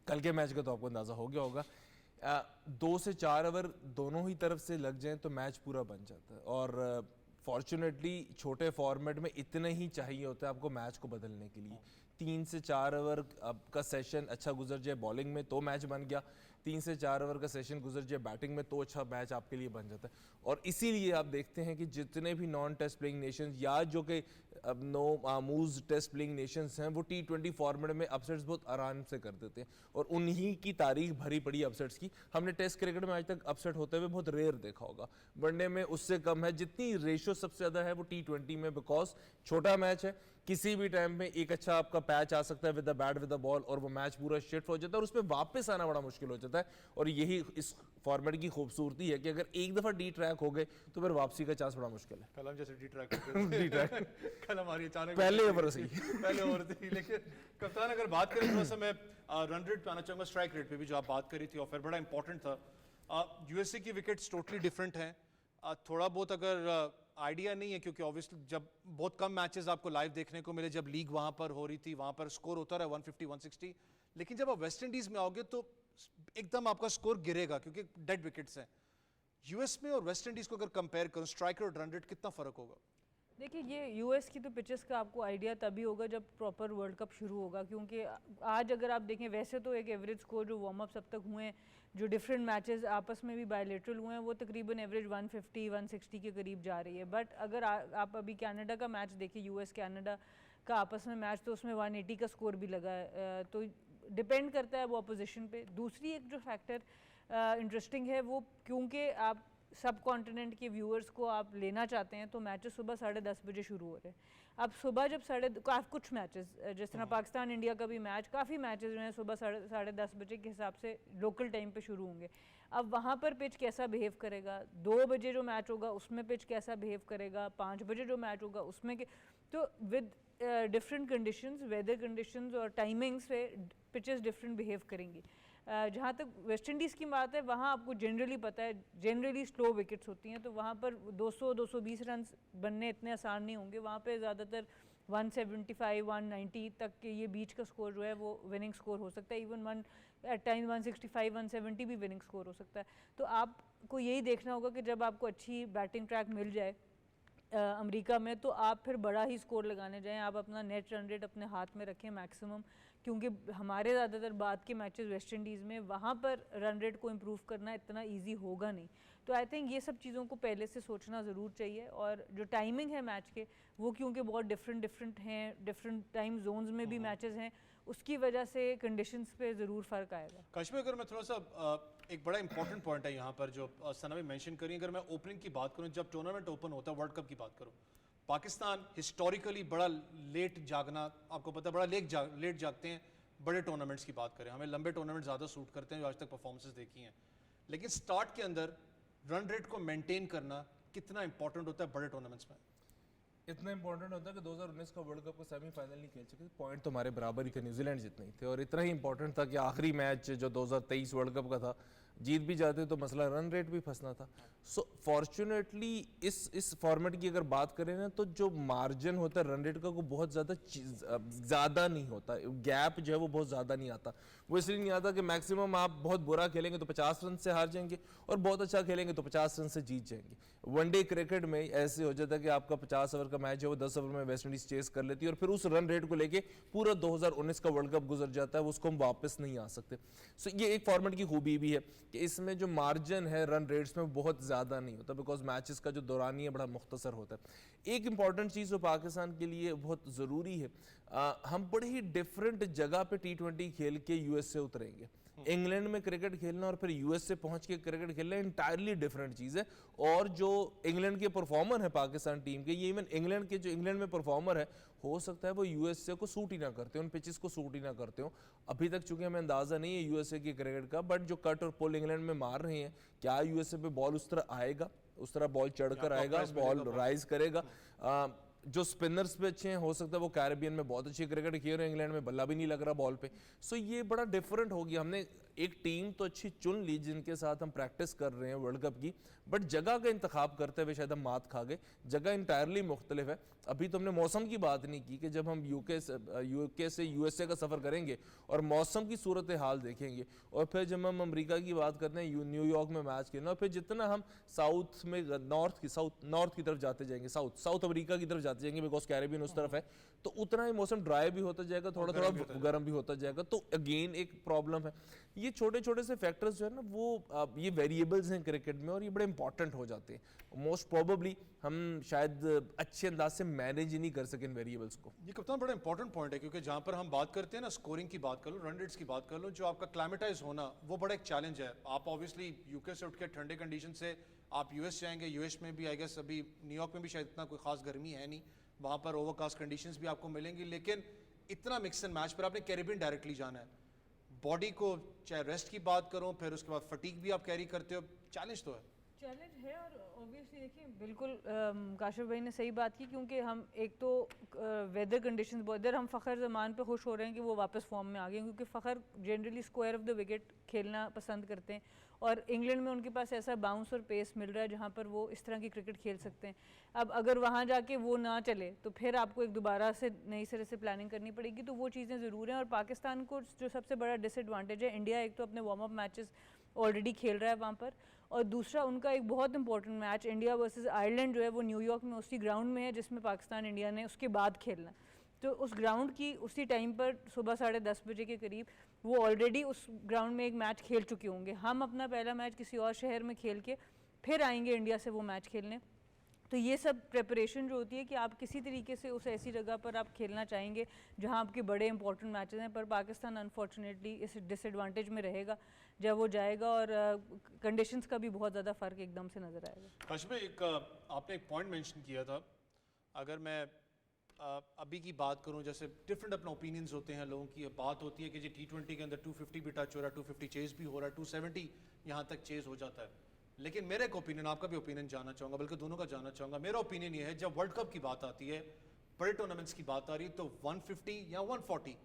कल के मैच का तो आपको अंदाज़ा हो गया होगा, 2 से 4 ओवर दोनों ही तरफ से लग जाएं तो मैच पूरा बन जाता है। और फॉर्चुनेटली छोटे फॉर्मेट में इतने ही चाहिए होता है आपको मैच को बदलने के लिए। 3 से 4 ओवर आपका सेशन अच्छा गुजर जाए बॉलिंग में तो मैच बन गया, 3 से 4 ओवर का सेशन गुजर जाए बैटिंग में तो अच्छा मैच आपके लिए बन जाता है। और इसीलिए आप देखते हैं कि जितने भी नॉन टेस्ट प्लेइंग नेशंस या जो कि अब नो आमूज टेस्ट प्लेइंग नेशंस हैं वो T20 फॉर्मेट में अपसेट्स बहुत आराम से कर देते हैं, और उन्हीं की तारीख भरी पड़ी अपसेट्स की। हमने टेस्ट क्रिकेट में आज तक अपसेट होते हुए बहुत रेयर देखा होगा, वनडे में उससे कम है। जितनी रेशियो सबसे ज़्यादा है वो T20 में, बिकॉज छोटा मैच है, किसी भी टाइम में एक अच्छा आपका पैच आ सकता है with the bat with the ball और वो मैच पूरा शिफ्ट हो जाता है और उसमें वापस आना बड़ा मुश्किल हो जाता है। और यही इस फॉर्मेट की खूबसूरती है कि अगर एक दफ़ा डी ट्रैक हो गए तो फिर वापसी का चांस बड़ा मुश्किल है। कल हम जैसे डी ट्रैक कल हमारी अचानक पहले ओवर से पहले ओवर थी। लेकिन कप्तान अगर बात करें थोड़ा सा मैं रन रेट पे आना चाहूँगा, स्ट्राइक रेट पे भी जो आप बात करी थी और फिर बड़ा इंपॉर्टेंट था। USA की विकेट्स टोटली डिफरेंट हैं। थोड़ा बहुत अगर आइडिया नहीं है, क्योंकि ऑब्वियसली जब बहुत कम मैचेस आपको लाइव देखने को मिले, जब लीग वहाँ पर हो रही थी वहाँ पर स्कोर होता रहा 150 160, लेकिन जब आप वेस्ट इंडीज़ में आओगे तो एकदम आपका स्कोर गिरेगा क्योंकि डेड विकेट्स हैं। US में और वेस्ट इंडीज़ को अगर कंपेयर करूँ स्ट्राइक और रन रेट कितना फ़र्क होगा? देखिए ये US की तो पिचेस का आपको आइडिया तभी होगा जब प्रॉपर वर्ल्ड कप शुरू होगा, क्योंकि आज अगर आप देखें वैसे तो एक एवरेज स्कोर जो वार्म अप्स अब तक हुए हैं, जो डिफरेंट मैचेस आपस में भी बायलेटरल हुए हैं, वो तकरीबन एवरेज 150 160 के करीब जा रही है। बट अगर आप अभी कनाडा का मैच देखें, US कनाडा का आपस में मैच, तो उसमें 180 का स्कोर भी लगा है। तो डिपेंड करता है वो अपोजिशन पे। दूसरी एक जो फैक्टर इंटरेस्टिंग है वो, क्योंकि आप सब कॉन्टिनेंट के व्यूअर्स को आप लेना चाहते हैं तो मैचेस सुबह 10:30 बजे शुरू हो रहे हैं। अब सुबह जब कुछ मैचेस जिस तरह पाकिस्तान इंडिया का भी मैच, काफ़ी मैचेस जो हैं सुबह 10:30 बजे के हिसाब से लोकल टाइम पे शुरू होंगे। अब वहाँ पर पिच कैसा बिहेव करेगा, 2 बजे जो मैच होगा उसमें पिच कैसा बिहेव करेगा, 5 बजे जो मैच होगा उसमें तो with different conditions, weather conditions और टाइमिंग्स पे पिचेस डिफरेंट बिहेव करेंगी। जहाँ तक वेस्ट इंडीज़ की बात है, वहाँ आपको जनरली पता है जनरली स्लो विकेट्स होती हैं, तो वहाँ पर 200-220 रन बनने इतने आसान नहीं होंगे। वहाँ पे ज़्यादातर 175 190 तक के ये बीच का स्कोर जो है वो विनिंग स्कोर हो सकता है। इवन एट टाइम 165 170 भी विनिंग स्कोर हो सकता है। तो आपको यही देखना होगा कि जब आपको अच्छी बैटिंग ट्रैक मिल जाए अमेरिका में, तो आप फिर बड़ा ही स्कोर लगाने जाएं, आप अपना नेट रन रेट अपने हाथ में रखें मैक्सिमम, क्योंकि हमारे ज़्यादातर बाद के मैचेस वेस्ट इंडीज़ में वहाँ पर रन रेट को इम्प्रूव करना इतना ईजी होगा नहीं। तो आई थिंक ये सब चीज़ों को पहले से सोचना ज़रूर चाहिए। और जो टाइमिंग है मैच के वो क्योंकि बहुत डिफरेंट हैं, डिफरेंट टाइम जोन्स में भी मैचेस हैं, उसकी वजह से कंडीशंस पे ज़रूर फ़र्क आएगा। कश्मीर, अगर मैं थोड़ा सा एक बड़ा इंपॉर्टेंट पॉइंट है यहाँ पर जो सना भी मेंशन करी, अगर मैं ओपनिंग की बात करूँ, जब टूर्नामेंट ओपन होता है, वर्ल्ड कप की बात करूँ, पाकिस्तान हिस्टोरिकली बड़ा लेट जागना, आपको पता है, बड़ा लेट जागते हैं बड़े टूर्नामेंट्स की बात करें, हमें लंबे टूर्नामेंट ज़्यादा सूट करते हैं जो आज तक परफॉर्मेंसेस देखी हैं, लेकिन स्टार्ट के अंदर रन रेट को मेंटेन करना कितना इंपॉर्टेंट होता है बड़े टूर्नामेंट्स में? इतना इंपॉर्टेंट होता है कि 2019 का वर्ल्ड कप का सेमीफाइनल नहीं खेल सके, पॉइंट तो हमारे बराबर ही थे, न्यूजीलैंड जितने ही थे, और इतना ही इंपॉर्टेंट था कि आखिरी मैच जो 2023 वर्ल्ड कप का था जीत भी जाते तो मसला रन रेट भी फंसना था। सो फॉर्चुनेटली इस फॉर्मेट की अगर बात करें ना, तो जो मार्जिन होता है रन रेट का वो बहुत ज़्यादा नहीं होता, गैप जो है वो बहुत ज़्यादा नहीं आता। वो इसलिए नहीं आता कि मैक्सिमम आप बहुत बुरा खेलेंगे तो 50 रन से हार जाएंगे और बहुत अच्छा खेलेंगे तो 50 रन से जीत जाएंगे। वनडे क्रिकेट में ऐसे हो जाता है कि आपका 50 ओवर का मैच है वो 10 ओवर में वेस्ट इंडीज चेस कर लेती है और फिर उस रन रेट को लेके पूरा 2019 का वर्ल्ड कप गुजर जाता है, उसको हम वापस नहीं आ सकते। सो ये एक फॉर्मेट की खूबी भी है कि इसमें जो मार्जिन है रन रेट्स में बहुत ज़्यादा नहीं होता, बिकॉज मैचेस का जो दौरानी है बड़ा मुख्तसर होता है। एक इंपॉर्टेंट चीज़ जो पाकिस्तान के लिए बहुत ज़रूरी है, हम बड़े ही डिफरेंट जगह पे T20 खेल के यूएस से उतरेंगे। इंग्लैंड में क्रिकेट खेलना और फिर यूएस से पहुंच के क्रिकेट खेलना इंटायरली डिफरेंट चीज़ है। और जो इंग्लैंड के परफॉर्मर है पाकिस्तान टीम के, ये इवन इंग्लैंड में परफॉर्मर है, हो सकता है वो यूएसए को सूट ही ना करते हो, उन पिचेस को सूट ही ना करते हो। अभी तक चूंकि हमें अंदाजा नहीं है यूएसए की क्रिकेट का, बट जो कट और पुल इंग्लैंड में मार रहे हैं, क्या यूएसए पे बॉल उस तरह आएगा, उस तरह बॉल चढ़कर आएगा, बॉल राइज करेगा। जो स्पिनर्स पे अच्छे हैं, हो सकता है वो कैरेबियन में बहुत अच्छी क्रिकेट खेल रहे हैं, इंग्लैंड में बल्ला भी नहीं लग रहा बॉल पे। सो ये बड़ा डिफरेंट हो गया। हमने एक टीम तो अच्छी चुन ली जिनके साथ हम प्रैक्टिस कर रहे हैं वर्ल्ड कप की, बट जगह का इंतखाब करते हुए शायद हम मात खा गए। जगह इंटायरली मुख्तलिफ है। अभी तो हमने मौसम की बात नहीं की कि जब हम यूके से यूएसए का सफ़र करेंगे और मौसम की सूरत हाल देखेंगे, और फिर जब हम अमेरिका की बात करते हैं न्यूयॉर्क में मैच खेलना, और फिर जितना हम साउथ में नॉर्थ की तरफ जाते जाएंगे, साउथ अमेरिका की तरफ जाते जाएंगे, बिकॉज कैरेबियन उस तरफ है, तो उतना ही मौसम ड्राई भी होता जाएगा, थोड़ा थोड़ा गर्म भी होता जाएगा। तो अगेन एक प्रॉब्लम है। ये छोटे छोटे से फैक्टर्स जो है ना, वो ये वेरिएबल्स हैं क्रिकेट में और ये बड़े इंपॉर्टेंट हो जाते हैं। मोस्ट प्रोबेबली हम शायद अच्छे अंदाज से मैनेज ही नहीं कर सके इन वेरिएबल्स को। ये कप्तान बड़ा इंपॉर्टेंट पॉइंट है, क्योंकि जहाँ पर हम बात करते हैं ना, स्कोरिंग की बात कर लो, रन रेट्स की बात कर लो, जो आपका क्लाइमेटाइज होना वो बड़ा एक चैलेंज है। आप ऑब्वियसली यूके से उठ के ठंडे कंडीशन से आप यूएस जाएंगे, यूएस में भी आई गेस अभी न्यूयॉर्क में भी शायद इतना कोई खास गर्मी है नहीं, वहाँ पर ओवरकास्ट कंडीशंस भी आपको मिलेंगी, लेकिन इतना मिक्स एंड मैच पर आपने कैरेबियन डायरेक्टली जाना है। बॉडी को चाहे रेस्ट की बात करूं, फिर उसके बाद फटीग भी आप कैरी करते हो, चैलेंज तो है। चैलेंज है। और ऑब्वियसली देखिए, बिल्कुल काशिफ भाई ने सही बात की, क्योंकि हम एक तो वेदर कंडीशंस बहुत, इधर हम फ़खर ज़मान पे खुश हो रहे हैं कि वो वापस फॉर्म में आ गए, क्योंकि Fakhar generally square of the wicket खेलना पसंद करते हैं, और इंग्लैंड में उनके पास ऐसा बाउंस और पेस मिल रहा है जहाँ पर वो इस तरह की क्रिकेट खेल सकते हैं। अब अगर वहाँ जाके वो ना चले तो फिर आपको एक दोबारा से नई सिरे से प्लानिंग करनी पड़ेगी, तो वो चीज़ें ज़रूर हैं। और पाकिस्तान को जो सबसे बड़ा डिसएडवांटेज है, इंडिया एक तो अपने वार्म अप मैचेस ऑलरेडी खेल रहा है वहाँ पर, और दूसरा उनका एक बहुत important match India versus Ireland जो है वो न्यूयॉर्क में उसी ग्राउंड में है जिसमें पाकिस्तान इंडिया ने उसके बाद खेलना। तो उस ग्राउंड की उसी टाइम पर सुबह 10:30 बजे के करीब वो ऑलरेडी उस ग्राउंड में एक मैच खेल चुके होंगे। हम अपना पहला मैच किसी और शहर में खेल के फिर आएंगे इंडिया से वो मैच खेलने। तो ये सब प्रेपरेशन जो होती है कि आप किसी तरीके से उस ऐसी जगह पर आप खेलना चाहेंगे जहां आपके बड़े इंपॉर्टेंट मैचेस हैं, पर पाकिस्तान अनफॉर्चुनेटली इस डिसएडवांटेज में रहेगा जब वो जाएगा, और कंडीशंस का भी बहुत ज़्यादा फ़र्क एकदम से नज़र आएगा। हर्ष भाई, आपने एक पॉइंट मेंशन किया था, अगर मैं अभी की बात करूं, जैसे डिफरेंट अपना ओपिनियंस होते हैं लोगों की, बात होती है कि जी T20 के अंदर 250 भी टच हो रहा है, 250 चेज भी हो रहा है, 270 यहाँ तक चेज हो जाता है। लेकिन मेरा एक ओपिनियन, आपका भी ओपिनियन जानना चाहूँगा, बल्कि दोनों का जानना चाहूँगा। मेरा ओपिनियन ये है, जब वर्ल्ड कप की बात आती है, बड़े टूर्नामेंट्स की बात आ रही है, तो 150 या 140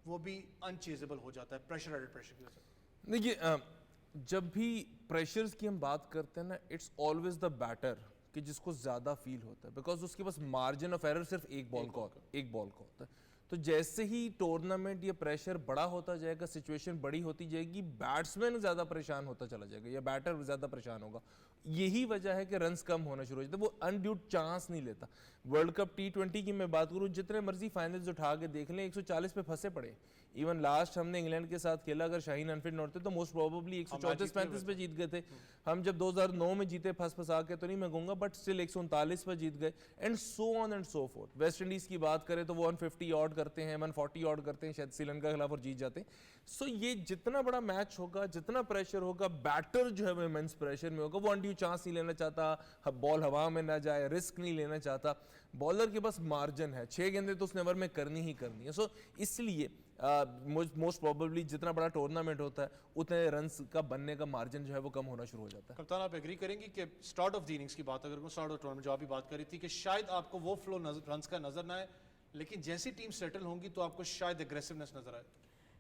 वो भी अनचेजेबल हो जाता है प्रेशर एडेड प्रेशर की वजह से। देखिए, जब भी प्रेशर्स की हम बात करते हैं ना, इट्स ऑलवेज द बैटर कि जिसको ज़्यादा फील होता है, बिकॉज उसके पास मार्जिन ऑफ एरर सिर्फ एक बॉल का होता है। तो जैसे ही टूर्नामेंट या प्रेशर बड़ा होता जाएगा, सिचुएशन बड़ी होती जाएगी, बैट्समैन ज़्यादा परेशान होता चला जाएगा या बैटर ज़्यादा परेशान होगा। यही वजह है कि रन्स कम होना शुरू हो जाते हैं, वो अनड्यू चांस नहीं लेता। वर्ल्ड कप T20 की मैं बात करूं, जितने मर्जी फाइनल्स उठा के देख लें 140 पे फंसे पड़े। इवन लास्ट हमने इंग्लैंड के साथ खेला, अगर शाहीन अनफिट न होते तो मोस्ट प्रोबेबली 134-35 पे जीत गए थे। हम जब 2009 में जीते फंसा के तो नहीं मैं कहूँगा, बट स्टिल 139 पर जीत गए, and so on and so fourth. West Indies की बात करें तो वो 150 ऑड करते हैं, 140 ऑड करते हैं शायद श्रीलंका के खिलाफ और जीत जाते हैं। सो ये जितना बड़ा मैच होगा, जितना प्रेशर होगा, बैटर जो है वो इमेंस प्रेशर में होगा, वो अनड्यू चांस नहीं लेना चाहता, बॉल हवा में ना जाए, रिस्क नहीं लेना चाहता। बॉलर के पास मार्जिन है, 6 गेंदें तो उसने ओवर में करनी ही करनी है। सो इसलिए मोस्ट प्रोबेबली जितना बड़ा टूर्नामेंट होता है उतने रन्स का बनने का मार्जिन जो है वो कम होना शुरू हो जाता है। कप्तान, आप एग्री करेंगे कि स्टार्ट ऑफ द इनिंग्स की बात अगर स्टार्ट ऑफ टूर्नामेंट जो आप भी बात कर रही थी कि शायद आपको वो फ्लो रन्स का नजर ना आए, लेकिन जैसी टीम सेटल होंगी तो आपको शायद एग्रेसिवनेस नजर आए?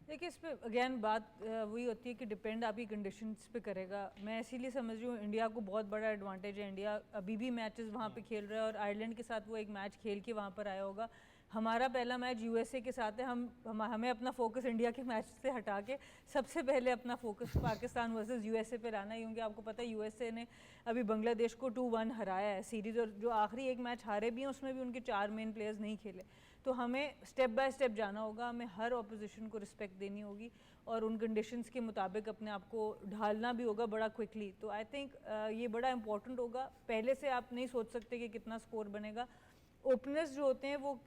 देखिए, इस पे अगेन बात वही होती है कि डिपेंड आपकी कंडीशंस पे करेगा। मैं इसीलिए समझ रही हूँ इंडिया को बहुत बड़ा एडवांटेज है। इंडिया अभी भी मैचेस वहाँ पे खेल रहा है और आयरलैंड के साथ वो एक मैच खेल के वहाँ पर आया होगा। हमारा पहला मैच यूएसए के साथ है। हमें अपना फोकस इंडिया के मैच से हटा के सबसे पहले अपना फोकस पाकिस्तान वर्सेस यूएसए पे लाना है, क्योंकि आपको पता है यूएसए ने अभी बांग्लादेश को 2-1 हराया है सीरीज़, और जो आखिरी एक मैच हारे भी हैं उसमें भी उनके 4 मेन प्लेयर्स नहीं खेले। तो हमें स्टेप बाय स्टेप जाना होगा, हमें हर ऑपोजिशन को रिस्पेक्ट देनी होगी और उन कंडीशंस के मुताबिक अपने आप को ढालना भी होगा बड़ा क्विकली। तो आई थिंक ये बड़ा इंपॉर्टेंट होगा। पहले से आप नहीं सोच सकते कि कितना स्कोर बनेगा। ओपनर्स जो होते हैं वो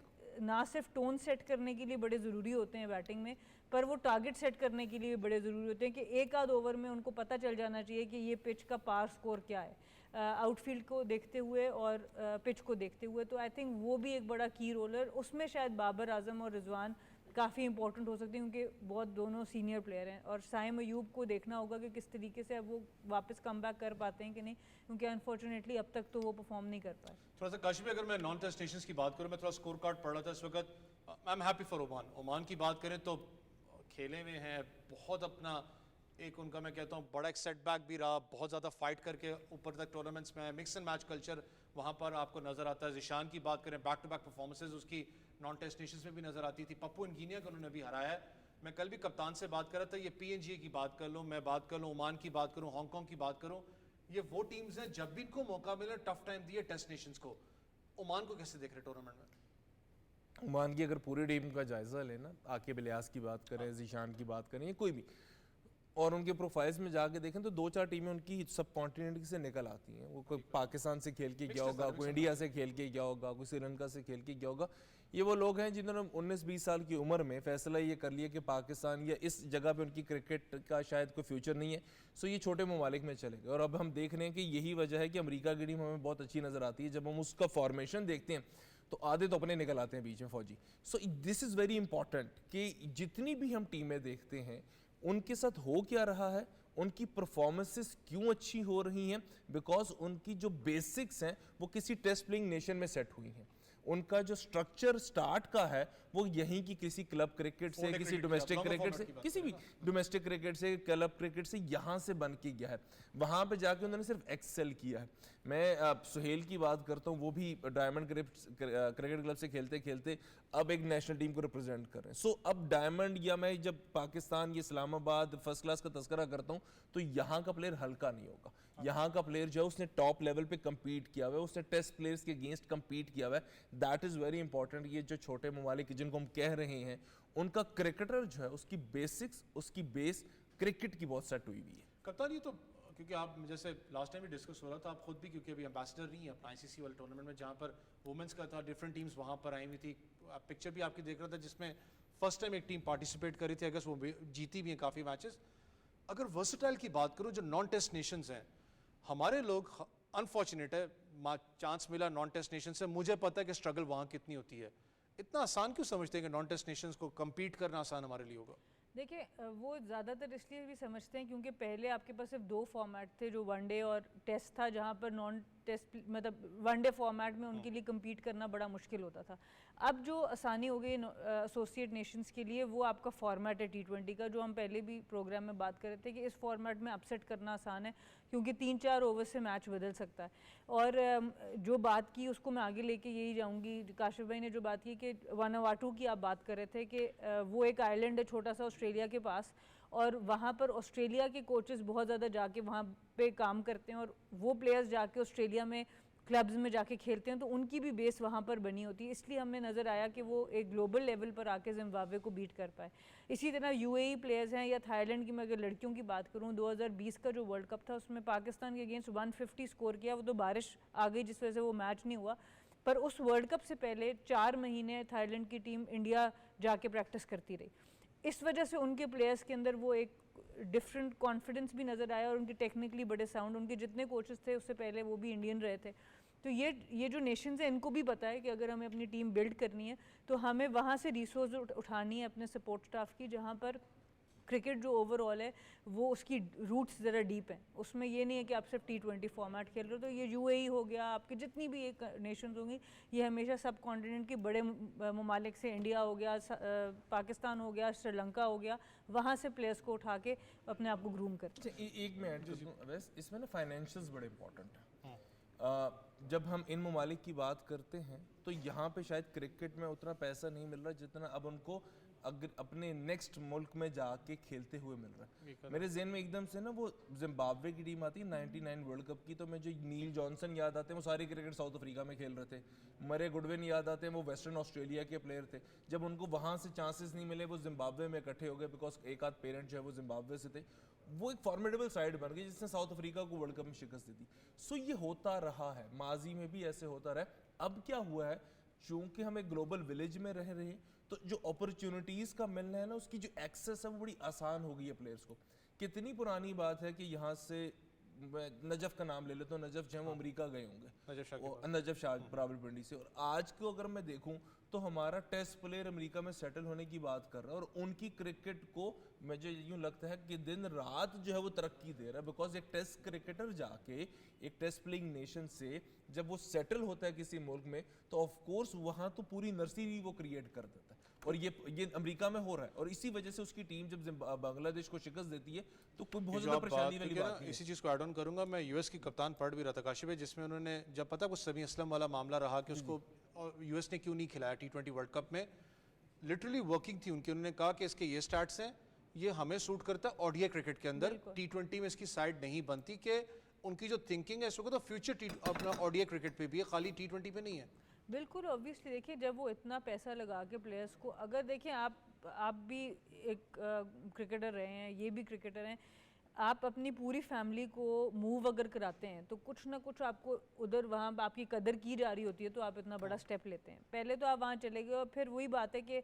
ना सिर्फ टोन सेट करने के लिए बड़े ज़रूरी होते हैं बैटिंग में, पर वो टारगेट सेट करने के लिए भी बड़े ज़रूरी होते हैं कि एक आध ओवर में उनको पता चल जाना चाहिए कि ये पिच का पार स्कोर क्या है, आउटफील्ड को देखते हुए और पिच को देखते हुए। तो आई थिंक वो भी एक बड़ा की रोल है। उसमें शायद बाबर आजम और रिजवान काफ़ी इंपॉर्टेंट हो सकते हैं, क्योंकि बहुत दोनों सीनियर प्लेयर हैं। और साइम अयूब को देखना होगा कि किस तरीके से अब वो वापस कम बैक कर पाते हैं कि नहीं, क्योंकि अनफॉर्चुनेटली अब तक तो वो परफॉर्म नहीं कर पाए। थोड़ा सा काशिफ, अगर मैं नॉन टेस्ट नेशंस की बात करूं, मैं थोड़ा स्कोर कार्ड पढ़ रहा था इस वक्त। I am happy for Oman की बात करें तो खेले में हैं बहुत अपना एक उनका, मैं कहता हूँ बड़ा एक सेटबैक भी रहा, बहुत ज़्यादा फाइट करके ऊपर तक टूर्नामेंट्स में मिक्स एंड मैच कल्चर वहाँ पर आपको नज़र आता है। जिशान की बात करें, बैक टू बैक परफॉर्मेंसेज उसकी नॉन टेस्ट नेशंस में भी नज़र आती थी। पप्पू इंगीनिया को उन्होंने भी हराया है। मैं कल भी कप्तान से बात कर रहा था, ये PNG की बात कर लूँ, मैं बात कर लूँ ओमान की बात करूँ, हांगकॉन्ग की बात करूँ, ये वो टीम्स हैं जब भी इनको मौका मिले टफ टाइम दिए टेस्ट नेशंस को। ओमान को कैसे देख रहे टूर्नामेंट में? ओमान की अगर पूरी टीम का जायजा लेना, आकिब इलियास की बात करें, जिशान की बात करें, कोई भी, और उनके प्रोफाइल्स में जाके देखें तो 4-4 टीमें उनकी सब कॉन्टिनेंट से निकल आती हैं। वो कोई पाकिस्तान से खेल के गया होगा, कोई इंडिया से खेल के गया होगा, कोई श्रीलंका से खेल के गया होगा। ये वो लोग हैं जिन्होंने 19-20 साल की उम्र में फैसला ये कर लिया कि पाकिस्तान या इस जगह पे उनकी क्रिकेट का शायद कोई फ्यूचर नहीं है, सो ये छोटे ममालिक में चले गए। और अब हम देख रहे हैं कि यही वजह है कि अमेरिका की टीम हमें बहुत अच्छी नज़र आती है। जब हम उसका फॉर्मेशन देखते हैं तो आधे तो अपने निकल आते हैं बीच में फौजी। So this is very important कि जितनी भी हम टीमें देखते हैं उनके साथ हो क्या रहा है, उनकी परफॉर्मेंसेस क्यों अच्छी हो रही हैं, बिकॉज उनकी जो बेसिक्स हैं वो किसी टेस्ट प्लेइंग नेशन में सेट हुई हैं। उनका जो स्ट्रक्चर स्टार्ट का है वो यहीं की किसी क्लब क्रिकेट से, किसी डोमेस्टिक क्रिकेट से, किसी भी डोमेस्टिक क्रिकेट से, क्लब क्रिकेट से यहाँ से बन के गया है। वहाँ पे जाके उन्होंने सिर्फ एक्सेल किया है। मैं सुहेल की बात करता हूँ, वो भी डायमंड क्रिकेट क्लब से खेलते खेलते अब एक नेशनल टीम को रिप्रेजेंट कर रहे हैं। सो अब डायमंड, या मैं जब पाकिस्तान, ये इस्लामाबाद फर्स्ट क्लास का तस्करा करता हूँ तो यहाँ का प्लेयर हल्का नहीं होगा। यहाँ का प्लेयर जो है उसने टॉप लेवल पे कम्पीट किया हुआ है, उसने टेस्ट प्लेयर्स के अगेंस्ट कम्पीट किया हुआ है। That is very important. ये जो छोटे ममालिक जिनको हम कह रहे हैं, उनका क्रिकेटर जो है उसकी बेसिक्स, उसकी बेस क्रिकेट की बहुत सेट हुई हुई है। कप्तान, ये तो क्योंकि आप जैसे लास्ट टाइम भी डिस्कस हो रहा था, आप खुद भी क्योंकि अभी एम्बेसडर रही हैं अपना ICC वाले टूर्नामेंट में जहाँ पर वुमेंस का था, डिफरेंट टीम्स वहाँ पर आई हुई थी। पिक्चर भी आपकी देख रहा था जिसमें फर्स्ट टाइम एक टीम पार्टिसिपेट करी थी, अगर वो जीती भी हैं काफ़ी मैचेस। अगर वर्सटाइल की बात करूँ, जो नॉन टेस्ट नेशंस हैं, हमारे लोग अनफॉर्चुनेट है चांस मिला नॉन टेस्ट नेशन से, मुझे पता है कि स्ट्रगल वहाँ कितनी होती है। इतना आसान क्यों समझते हैं कि नॉन टेस्ट नेशंस को कम्पीट करना आसान हमारे लिए होगा? देखिए, वो ज़्यादातर इसलिए भी समझते हैं क्योंकि पहले आपके पास सिर्फ 2 फॉर्मेट थे, जो वनडे और टेस्ट था, जहाँ पर नॉन टेस्ट मतलब वनडे फॉर्मेट में उनके लिए कम्पीट करना बड़ा मुश्किल होता था। अब जो आसानी हो गई एसोसिएट नेशंस के लिए, वो आपका फॉर्मेट है T20 का, जो हम पहले भी प्रोग्राम में बात कर रहे थे कि इस फॉर्मेट में अपसेट करना आसान है क्योंकि 3-4 ओवर से मैच बदल सकता है। और जो बात की उसको मैं आगे लेके यही जाऊँगी। काशिफ भाई ने जो बात की कि वानावाटू की आप बात कर रहे थे कि वो एक आइलैंड है छोटा सा ऑस्ट्रेलिया के पास, और वहाँ पर ऑस्ट्रेलिया के कोचेस बहुत ज़्यादा जाके वहाँ पे काम करते हैं और वो प्लेयर्स जाके ऑस्ट्रेलिया में क्लब्स में जाके खेलते हैं, तो उनकी भी बेस वहाँ पर बनी होती है, इसलिए हमें नज़र आया कि वो एक ग्लोबल लेवल पर आके जिम्बाब्वे को बीट कर पाए। इसी तरह यूएई प्लेयर्स हैं या थाईलैंड की, मैं अगर लड़कियों की बात करूँ, 2020 का जो वर्ल्ड कप था उसमें पाकिस्तान के अगेंस्ट 150 स्कोर किया, वो तो बारिश आ गई जिस वजह से वो मैच नहीं हुआ, पर उस वर्ल्ड कप से पहले 4 महीने थाईलैंड की टीम इंडिया जाके प्रैक्टिस करती रही। इस वजह से उनके प्लेयर्स के अंदर वो एक डिफरेंट कॉन्फिडेंस भी नज़र आया और उनके टेक्निकली बड़े साउंड, उनके जितने कोचेस थे उससे पहले वो भी इंडियन रहे थे। तो ये जो नेशंस हैं इनको भी पता है कि अगर हमें अपनी टीम बिल्ड करनी है तो हमें वहाँ से रिसोर्स उठानी है अपने सपोर्ट स्टाफ की, जहाँ पर क्रिकेट जो ओवरऑल है वो उसकी रूट्स ज़रा डीप हैं, उसमें ये नहीं है कि आप सिर्फ T20 फॉर्मेट खेल रहे हो। तो ये यूएई हो गया, आपकी जितनी भी एक नेशंस होंगी, ये हमेशा सब कॉन्टिनेंट के बड़े ममालिक से, इंडिया हो गया, पाकिस्तान हो गया, श्रीलंका हो गया, वहाँ से प्लेयर्स को उठा के अपने आप को ग्रूम करते हैं। एक मैं ऐड कर दूं अवैस, इसमें ना फाइनेंशियल्स बड़े इंपॉर्टेंट हैं। जब हम इन ममालिक की बात करते हैं तो यहाँ पे शायद क्रिकेट में उतना पैसा नहीं मिल रहा जितना अब उनको अगर अपने नेक्स्ट मुल्क में जाके खेलते हुए मिल रहा है। मेरे जहन में एकदम से ना वो जिम्बाब्वे की टीम आती है 99 वर्ल्ड कप की, तो मुझे नील जॉनसन याद आते हैं, वो सारे क्रिकेट साउथ अफ्रीका में खेल रहे थे। मरे गुडविन याद आते हैं, वो वेस्टर्न ऑस्ट्रेलिया के प्लेयर थे। जब उनको वहाँ से चांसेस नहीं मिले वो जिम्बाब्वे में इकट्ठे हो गए, बिकॉज एक आध पेरेंट जो है वो जिम्बाब्वे से थे। वो एक फॉर्मेडेबल साइड बन गई जिसने साउथ अफ्रीका को वर्ल्ड कप में शिकस्त दी थी। सो ये होता रहा है, माजी में भी ऐसे होता रहा है। अब क्या हुआ है, चूंकि हम एक ग्लोबल विलेज में रह रहे हैं तो जो अपॉर्चुनिटीज़ का मिलना है ना, उसकी जो एक्सेस है वो बड़ी आसान हो गई है प्लेयर्स को। कितनी पुरानी बात है कि यहाँ से नजफ का नाम ले लेता हूँ, नजफ जो है वो अमेरिका गए होंगे, नजफ शाह रावलपिंडी से, और आज को अगर मैं देखूँ तो हमारा टेस्ट प्लेयर अमेरिका में सेटल होने की बात कर रहा है और उनकी क्रिकेट को मुझे यूँ लगता है कि दिन रात जो है वो तरक्की दे रहा है। बिकॉज एक टेस्ट क्रिकेटर जाके एक टेस्ट प्लेइंग नेशन से जब वो सेटल होता है किसी मुल्क में तो ऑफ कोर्स वहाँ तो पूरी नर्सरी वो क्रिएट कर देता है, और ये अमेरिका में हो रहा है। और इसी वजह से उसकी टीम जब बांग्लादेश को शिकस्त देती है तो कोई बहुत ज़्यादा परेशानी वाली बात नहीं है। इसी चीज़ को ऐड ऑन करूंगा, मैं यूएस की कप्तान पढ़ भी रहा था काशिफ भाई, जिसमें उन्होंने जब पता कुछ समी असलम वाला मामला रहा कि उसको यूएस ने क्यों नहीं खिलाया T20 वर्ल्ड कप में, लिटरली वर्किंग थी उनकी, उन्होंने कहा कि इसके ये स्टैट्स हैं, ये हमें सूट करता है ओडीआई क्रिकेट के अंदर, T20 में इसकी साइड नहीं बनती। कि उनकी जो थिंकिंग है इस वक्त तो फ्यूचर अपना ओडीआई क्रिकेट पे भी है, खाली T20 पे नहीं है। बिल्कुल ऑब्वियसली देखिए, जब वो इतना पैसा लगा के प्लेयर्स को, अगर देखिए आप भी एक क्रिकेटर रहे हैं, ये भी क्रिकेटर हैं, आप अपनी पूरी फैमिली को मूव अगर कराते हैं तो कुछ ना कुछ आपको उधर वहाँ आपकी कदर की जा रही होती है, तो आप इतना बड़ा स्टेप लेते हैं। पहले तो आप वहाँ चले गए और फिर वही बात है कि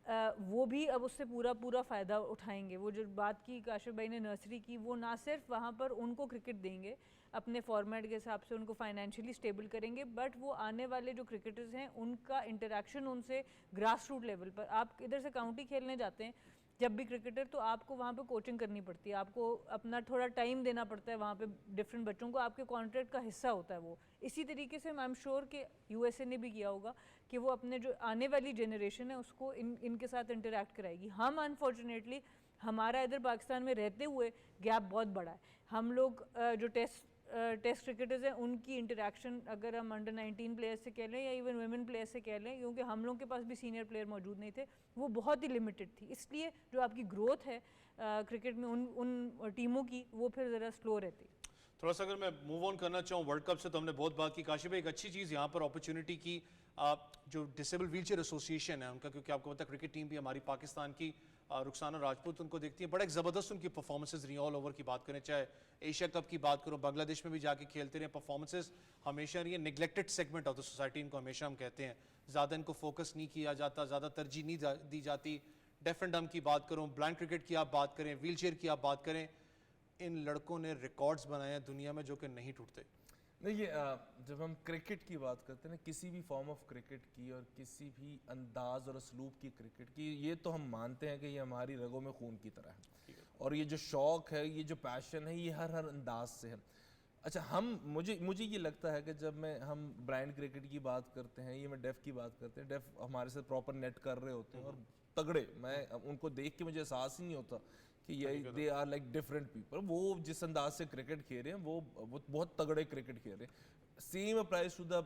वो भी अब उससे पूरा फ़ायदा उठाएंगे। वो जो बात की काशिफ भाई ने नर्सरी की, वो ना सिर्फ वहाँ पर उनको क्रिकेट देंगे अपने फॉर्मेट के हिसाब से, उनको फाइनेंशियली स्टेबल करेंगे, बट वो आने वाले जो क्रिकेटर्स हैं उनका इंटरेक्शन उनसे ग्रास रूट लेवल पर, आप इधर से काउंटी खेलने जाते हैं जब भी क्रिकेटर, तो आपको वहाँ पे कोचिंग करनी पड़ती है, आपको अपना थोड़ा टाइम देना पड़ता है वहाँ पे डिफरेंट बच्चों को, आपके कॉन्ट्रैक्ट का हिस्सा होता है वो। इसी तरीके से आई एम श्योर कि यूएसए ने भी किया होगा कि वो अपने जो आने वाली जनरेशन है उसको इनके साथ इंटरेक्ट कराएगी। हम अनफॉर्चुनेटली हमारा इधर पाकिस्तान में रहते हुए गैप बहुत बड़ा है। हम लोग जो टेस्ट क्रिकेटर्स हैं उनकी इंटरेक्शन अगर हम अंडर 19 प्लेयर्स से कह लें या इवन वुमेन प्लेयर्स से कह लें, क्योंकि हम लोग के पास भी सीनियर प्लेयर मौजूद नहीं थे, वो बहुत ही लिमिटेड थी, इसलिए जो आपकी ग्रोथ है क्रिकेट में उन टीमों की, वो फिर ज़रा स्लो रहती। थोड़ा सा अगर मैं मूव ऑन करना चाहूँ वर्ल्ड कप से, तो हमने बहुत बात की काशिफ भाई, एक अच्छी चीज़ यहाँ पर अपॉर्चुनिटी की जो डिसेबल व्हीलचेयर एसोसिएशन है उनका, क्योंकि आपको पता है क्रिकेट टीम भी हमारी पाकिस्तान की रुखसाना राजपूत उनको देखती है, बड़ा एक ज़बरदस्त उनकी परफॉर्मेंसेज रही ऑल ओवर की बात करें, चाहे एशिया कप की बात करो, बांग्लादेश में भी जाके खेलते रहे, परफॉर्मेंसेज हमेशा रही है। Neglected segment of the society इनको हमेशा हम कहते हैं, ज़्यादा इनको फोकस नहीं किया जाता, ज़्यादा तरजीह नहीं दी जाती। डेफ एंड डम की बात करूँ, ब्लाइंड क्रिकेट की आप बात करें, व्हील चेयर की आप बात करें, इन लड़कों ने रिकॉर्ड्स बनाए हैं दुनिया में जो कि नहीं टूटते। देखिए जब हम क्रिकेट की बात करते हैं ना, किसी भी फॉर्म ऑफ क्रिकेट की और किसी भी अंदाज और असलूब की क्रिकेट की, ये तो हम मानते हैं कि ये हमारी रगों में खून की तरह है, और ये जो शौक़ है, ये जो पैशन है, ये हर अंदाज से है। अच्छा, मुझे ये लगता है कि जब हम ब्लाइंड क्रिकेट की बात करते हैं, ये मैं डेफ की बात करते हैं, डेफ हमारे साथ प्रॉपर नेट कर रहे होते हैं और तगड़े, मैं उनको देख के मुझे एहसास ही नहीं होता कि ये they are like different people. वो जिस अंदाज से क्रिकेट खेल रहे हैं वो बहुत तगड़े क्रिकेट खेल रहे हैं। सेम अप्लाइज टू द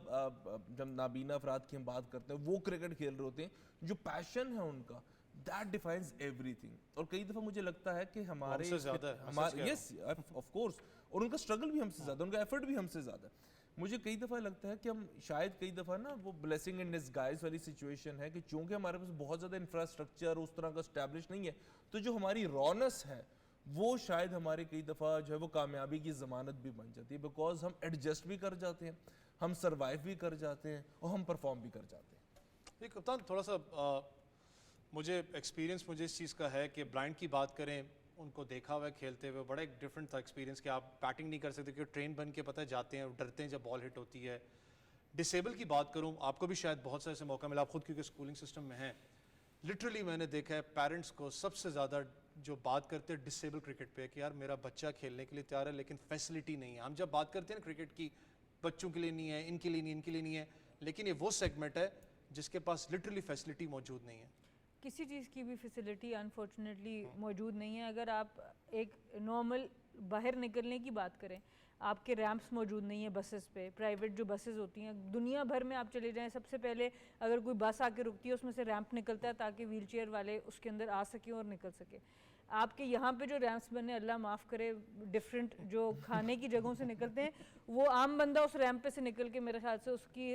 जब नाबीना अफराद की हम बात करते हैं, वो क्रिकेट खेल रहे होते हैं, जो पैशन है उनका, दैट डिफाइंस एवरीथिंग। और कई दफ़ा मुझे लगता है कि हमारे हमसे ज़्यादा है, हमारे यस ऑफ कोर्स, और उनका स्ट्रगल भी हमसे ज़्यादा, उनका एफर्ट भी हमसे ज़्यादा है। मुझे कई दफ़ा लगता है कि हम शायद कई दफ़ा ना वो ब्लेसिंग इन डिस्गाइज वाली सिचुएशन है कि चूंकि हमारे पास बहुत ज़्यादा इंफ्रास्ट्रक्चर उस तरह का स्टैब्लिश नहीं है, तो जो हमारी रौनस है वो शायद हमारे कई दफ़ा जो है वो कामयाबी की ज़मानत भी बन जाती है, बिकॉज हम एडजस्ट भी कर जाते हैं, हम सर्वाइव भी कर जाते हैं और हम परफॉर्म भी कर जाते हैं। ये कप्तान थोड़ा सा मुझे एक्सपीरियंस मुझे इस चीज़ का है कि ब्रांड की बात करें, उनको देखा हुआ है खेलते हुए, बड़ा एक डिफरेंट था एक्सपीरियंस कि आप बैटिंग नहीं कर सकते क्योंकि ट्रेन बन के पता है जाते हैं, डरते हैं जब बॉल हिट होती है। डिसेबल की बात करूं, आपको भी शायद बहुत सारे ऐसे मौका मिला, आप खुद क्योंकि स्कूलिंग सिस्टम में हैं, लिटरली मैंने देखा है पेरेंट्स को सबसे ज़्यादा जो बात करते हैं डिसेबल क्रिकेट पे कि यार मेरा बच्चा खेलने के लिए तैयार है लेकिन फैसिलिटी नहीं है। हम जब बात करते हैं ना क्रिकेट की, बच्चों के लिए नहीं है, इनके लिए नहीं, इनके लिए नहीं है, लेकिन ये वो सेगमेंट है जिसके पास लिटरली फैसिलिटी मौजूद नहीं है। किसी चीज़ की भी फैसिलिटी अनफॉर्चुनेटली मौजूद नहीं है। अगर आप एक नॉर्मल बाहर निकलने की बात करें, आपके रैंप्स मौजूद नहीं है बसेस पे, प्राइवेट जो बसेस होती हैं दुनिया भर में आप चले जाएं, सबसे पहले अगर कोई बस आके रुकती है उसमें से रैंप निकलता है ताकि व्हील चेयर वाले उसके अंदर आ सकें और निकल सके। आपके यहाँ पे जो रैंप्स बने, अल्लाह माफ़ करे, डिफरेंट जो खाने की जगहों से निकलते हैं, वो आम बंदा उस रैंप पे से निकल के मेरे ख्याल से उसकी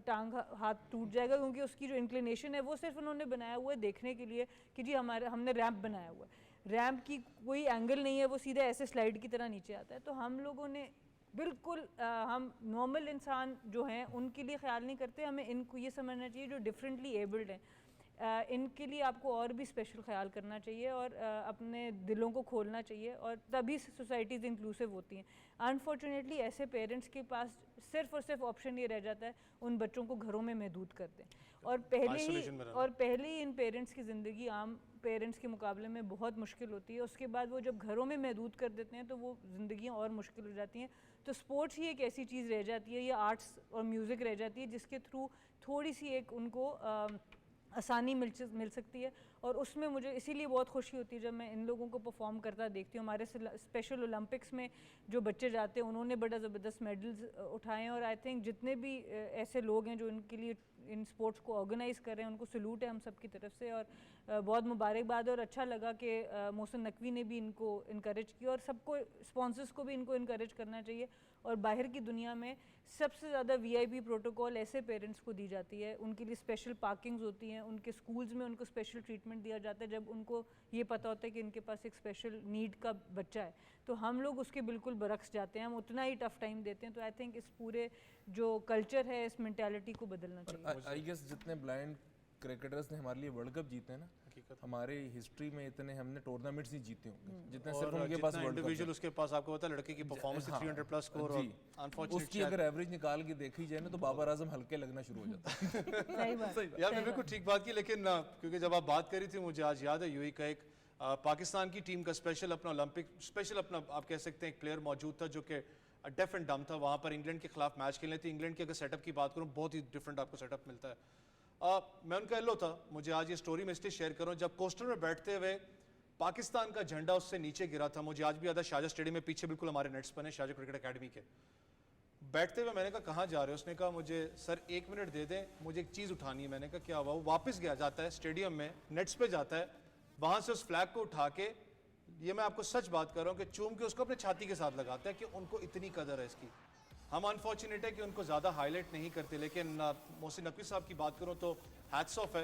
टांग हाथ टूट जाएगा, क्योंकि उसकी जो इंक्लिनेशन है वो सिर्फ उन्होंने बनाया हुआ है देखने के लिए कि जी हमने रैंप बनाया हुआ है। रैंप की कोई एंगल नहीं है, वो सीधा ऐसे स्लाइड की तरह नीचे आता है। तो हम लोगों ने बिल्कुल हम नॉर्मल इंसान जो हैं उनके लिए ख्याल नहीं करते, हमें इनको ये समझना चाहिए जो डिफरेंटली एबल्ड हैं, इनके लिए आपको और भी स्पेशल ख्याल करना चाहिए और अपने दिलों को खोलना चाहिए, और तभी सोसाइटीज़ इंक्लूसिव होती हैं। अनफॉर्चुनेटली ऐसे पेरेंट्स के पास सिर्फ और सिर्फ ऑप्शन ये रह जाता है उन बच्चों को घरों में महदूद कर दें, और पहले ही इन पेरेंट्स की ज़िंदगी आम पेरेंट्स के मुकाबले में बहुत मुश्किल होती है। उसके बाद वो जब घरों में महदूद कर देते हैं तो वो ज़िंदगियाँ और मुश्किल हो जाती हैं। तो स्पोर्ट्स ही एक ऐसी चीज़ रह जाती है, या आर्ट्स और म्यूज़िक रह जाती है जिसके थ्रू थोड़ी सी एक उनको आसानी मिल सकती है। और उसमें मुझे इसीलिए बहुत खुशी होती है जब मैं इन लोगों को परफॉर्म करता देखती हूँ। हमारे स्पेशल ओलंपिक्स में जो बच्चे जाते हैं उन्होंने बड़ा ज़बरदस्त मेडल्स उठाए हैं, और आई थिंक जितने भी ऐसे लोग हैं जो इनके लिए इन स्पोर्ट्स को ऑर्गेनाइज़ कर रहे हैं उनको सलूट है हम सब की तरफ से, और बहुत मुबारकबाद। और अच्छा लगा कि मोहसिन नकवी ने भी इनको इनकरेज किया, और सबको स्पॉन्सर्स को भी इनको इनकरेज करना चाहिए। और बाहर की दुनिया में सबसे ज़्यादा VIP प्रोटोकॉल ऐसे पेरेंट्स को दी जाती है, उनके लिए स्पेशल पार्किंग्स होती हैं, उनके स्कूल्स में उनको स्पेशल ट्रीटमेंट दिया जाता है जब उनको ये पता होता है कि इनके पास एक स्पेशल नीड का बच्चा है। तो हम लोग उसके बिल्कुल बरक्स जाते हैं, हम उतना ही टफ टाइम देते हैं। तो आई थिंक इस पूरे जो कल्चर है, इस मेंटालिटी को बदलना चाहिए। आई गेस जितने ब्लाइंड क्रिकेटर्स ने हमारे लिए वर्ल्ड कप जीते हैं ना, हमारे हिस्ट्री में इतने हमने टूर्नामेंट्स नहीं जीते होंगे जितने सिर्फ उनके पास वर्ल्ड कप इंडिविजुअल उसके पास, आपको पता है लड़के की परफॉर्मेंस 300 प्लस स्कोर, और अनफॉर्चुनेटली उसकी अगर एवरेज निकाल के देखी जाए ना तो बाबर आजम हल्के लगना शुरू हो जाता है। सही बात। यार मैं बिल्कुल ठीक बात की, लेकिन क्योंकि जब आप बात करी थी मुझे आज याद है यूएई का एक पाकिस्तान की टीम का स्पेशल अपना ओलंपिक स्पेशल अपना आप कह सकते हैं एक प्लेयर मौजूद था जो कि डेफ एंड डम था, वहाँ पर इंग्लैंड के खिलाफ मैच खेलने थे। इंग्लैंड के अगर सेटअप की बात करूँ बहुत ही डिफरेंट आपको सेटअप मिलता है। मैं उनका एलो था, मुझे आज ये स्टोरी मैं इसलिए शेयर कर रहा हूँ, जब कोस्टर में बैठते हुए पाकिस्तान का झंडा उससे नीचे गिरा था, मुझे आज भी याद है शाहजहाँ स्टेडियम में पीछे बिल्कुल हमारे नेट्स बने शाहजहाँ क्रिकेट अकेडमी के। बैठते हुए मैंने कहा कहाँ जा रहे हो, उसने कहा मुझे सर 1 मिनट दे दें, मुझे एक चीज़ उठानी है। मैंने कहा क्या हुआ? वो वापस गया जाता है स्टेडियम में, नेट्स पे जाता है, वहाँ से उस फ्लैग को उठा के, ये मैं आपको सच बात कर रहा हूँ कि चूम के उसको अपने छाती के साथ लगाता है कि उनको इतनी कदर है इसकी। हम अनफॉर्चुनेट है कि उनको ज़्यादा हाईलाइट नहीं करते, लेकिन मोहसिन नकवी साहब की बात करूँ तो हैट्स ऑफ है,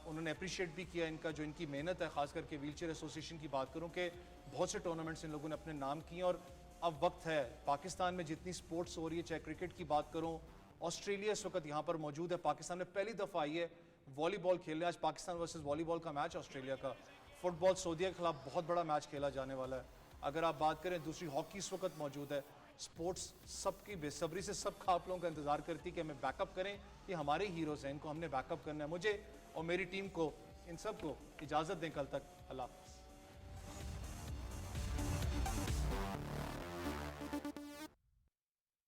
उन्होंने अप्रिशिएट भी किया इनका जो इनकी मेहनत है, खास करके व्हीलचेयर एसोसिएशन की बात करूँ कि बहुत से टूर्नामेंट्स इन लोगों ने अपने नाम किए। और अब वक्त है, पाकिस्तान में जितनी स्पोर्ट्स हो रही है, चाहे क्रिकेट की बात करूँ, ऑस्ट्रेलिया इस वक्त यहाँ पर मौजूद है, पाकिस्तान में पहली दफ़ा आई है वॉलीबॉल खेलने। आज पाकिस्तान वर्सेस वॉलीबॉल का मैच ऑस्ट्रेलिया का। फुटबॉल सऊदीया के खिलाफ बहुत बड़ा मैच खेला जाने वाला है। अगर आप बात करें दूसरी, हॉकी इस वक्त मौजूद है। स्पोर्ट्स सबकी बेसब्री से सब आप लोगों का इंतजार करती है कि हमें बैकअप करें, ये हमारे हीरोज़ हैं, इनको हमने बैकअप करना है। मुझे और मेरी टीम को, इन सब को इजाज़त दें कल तक। अल्लाह हाफ़िज़।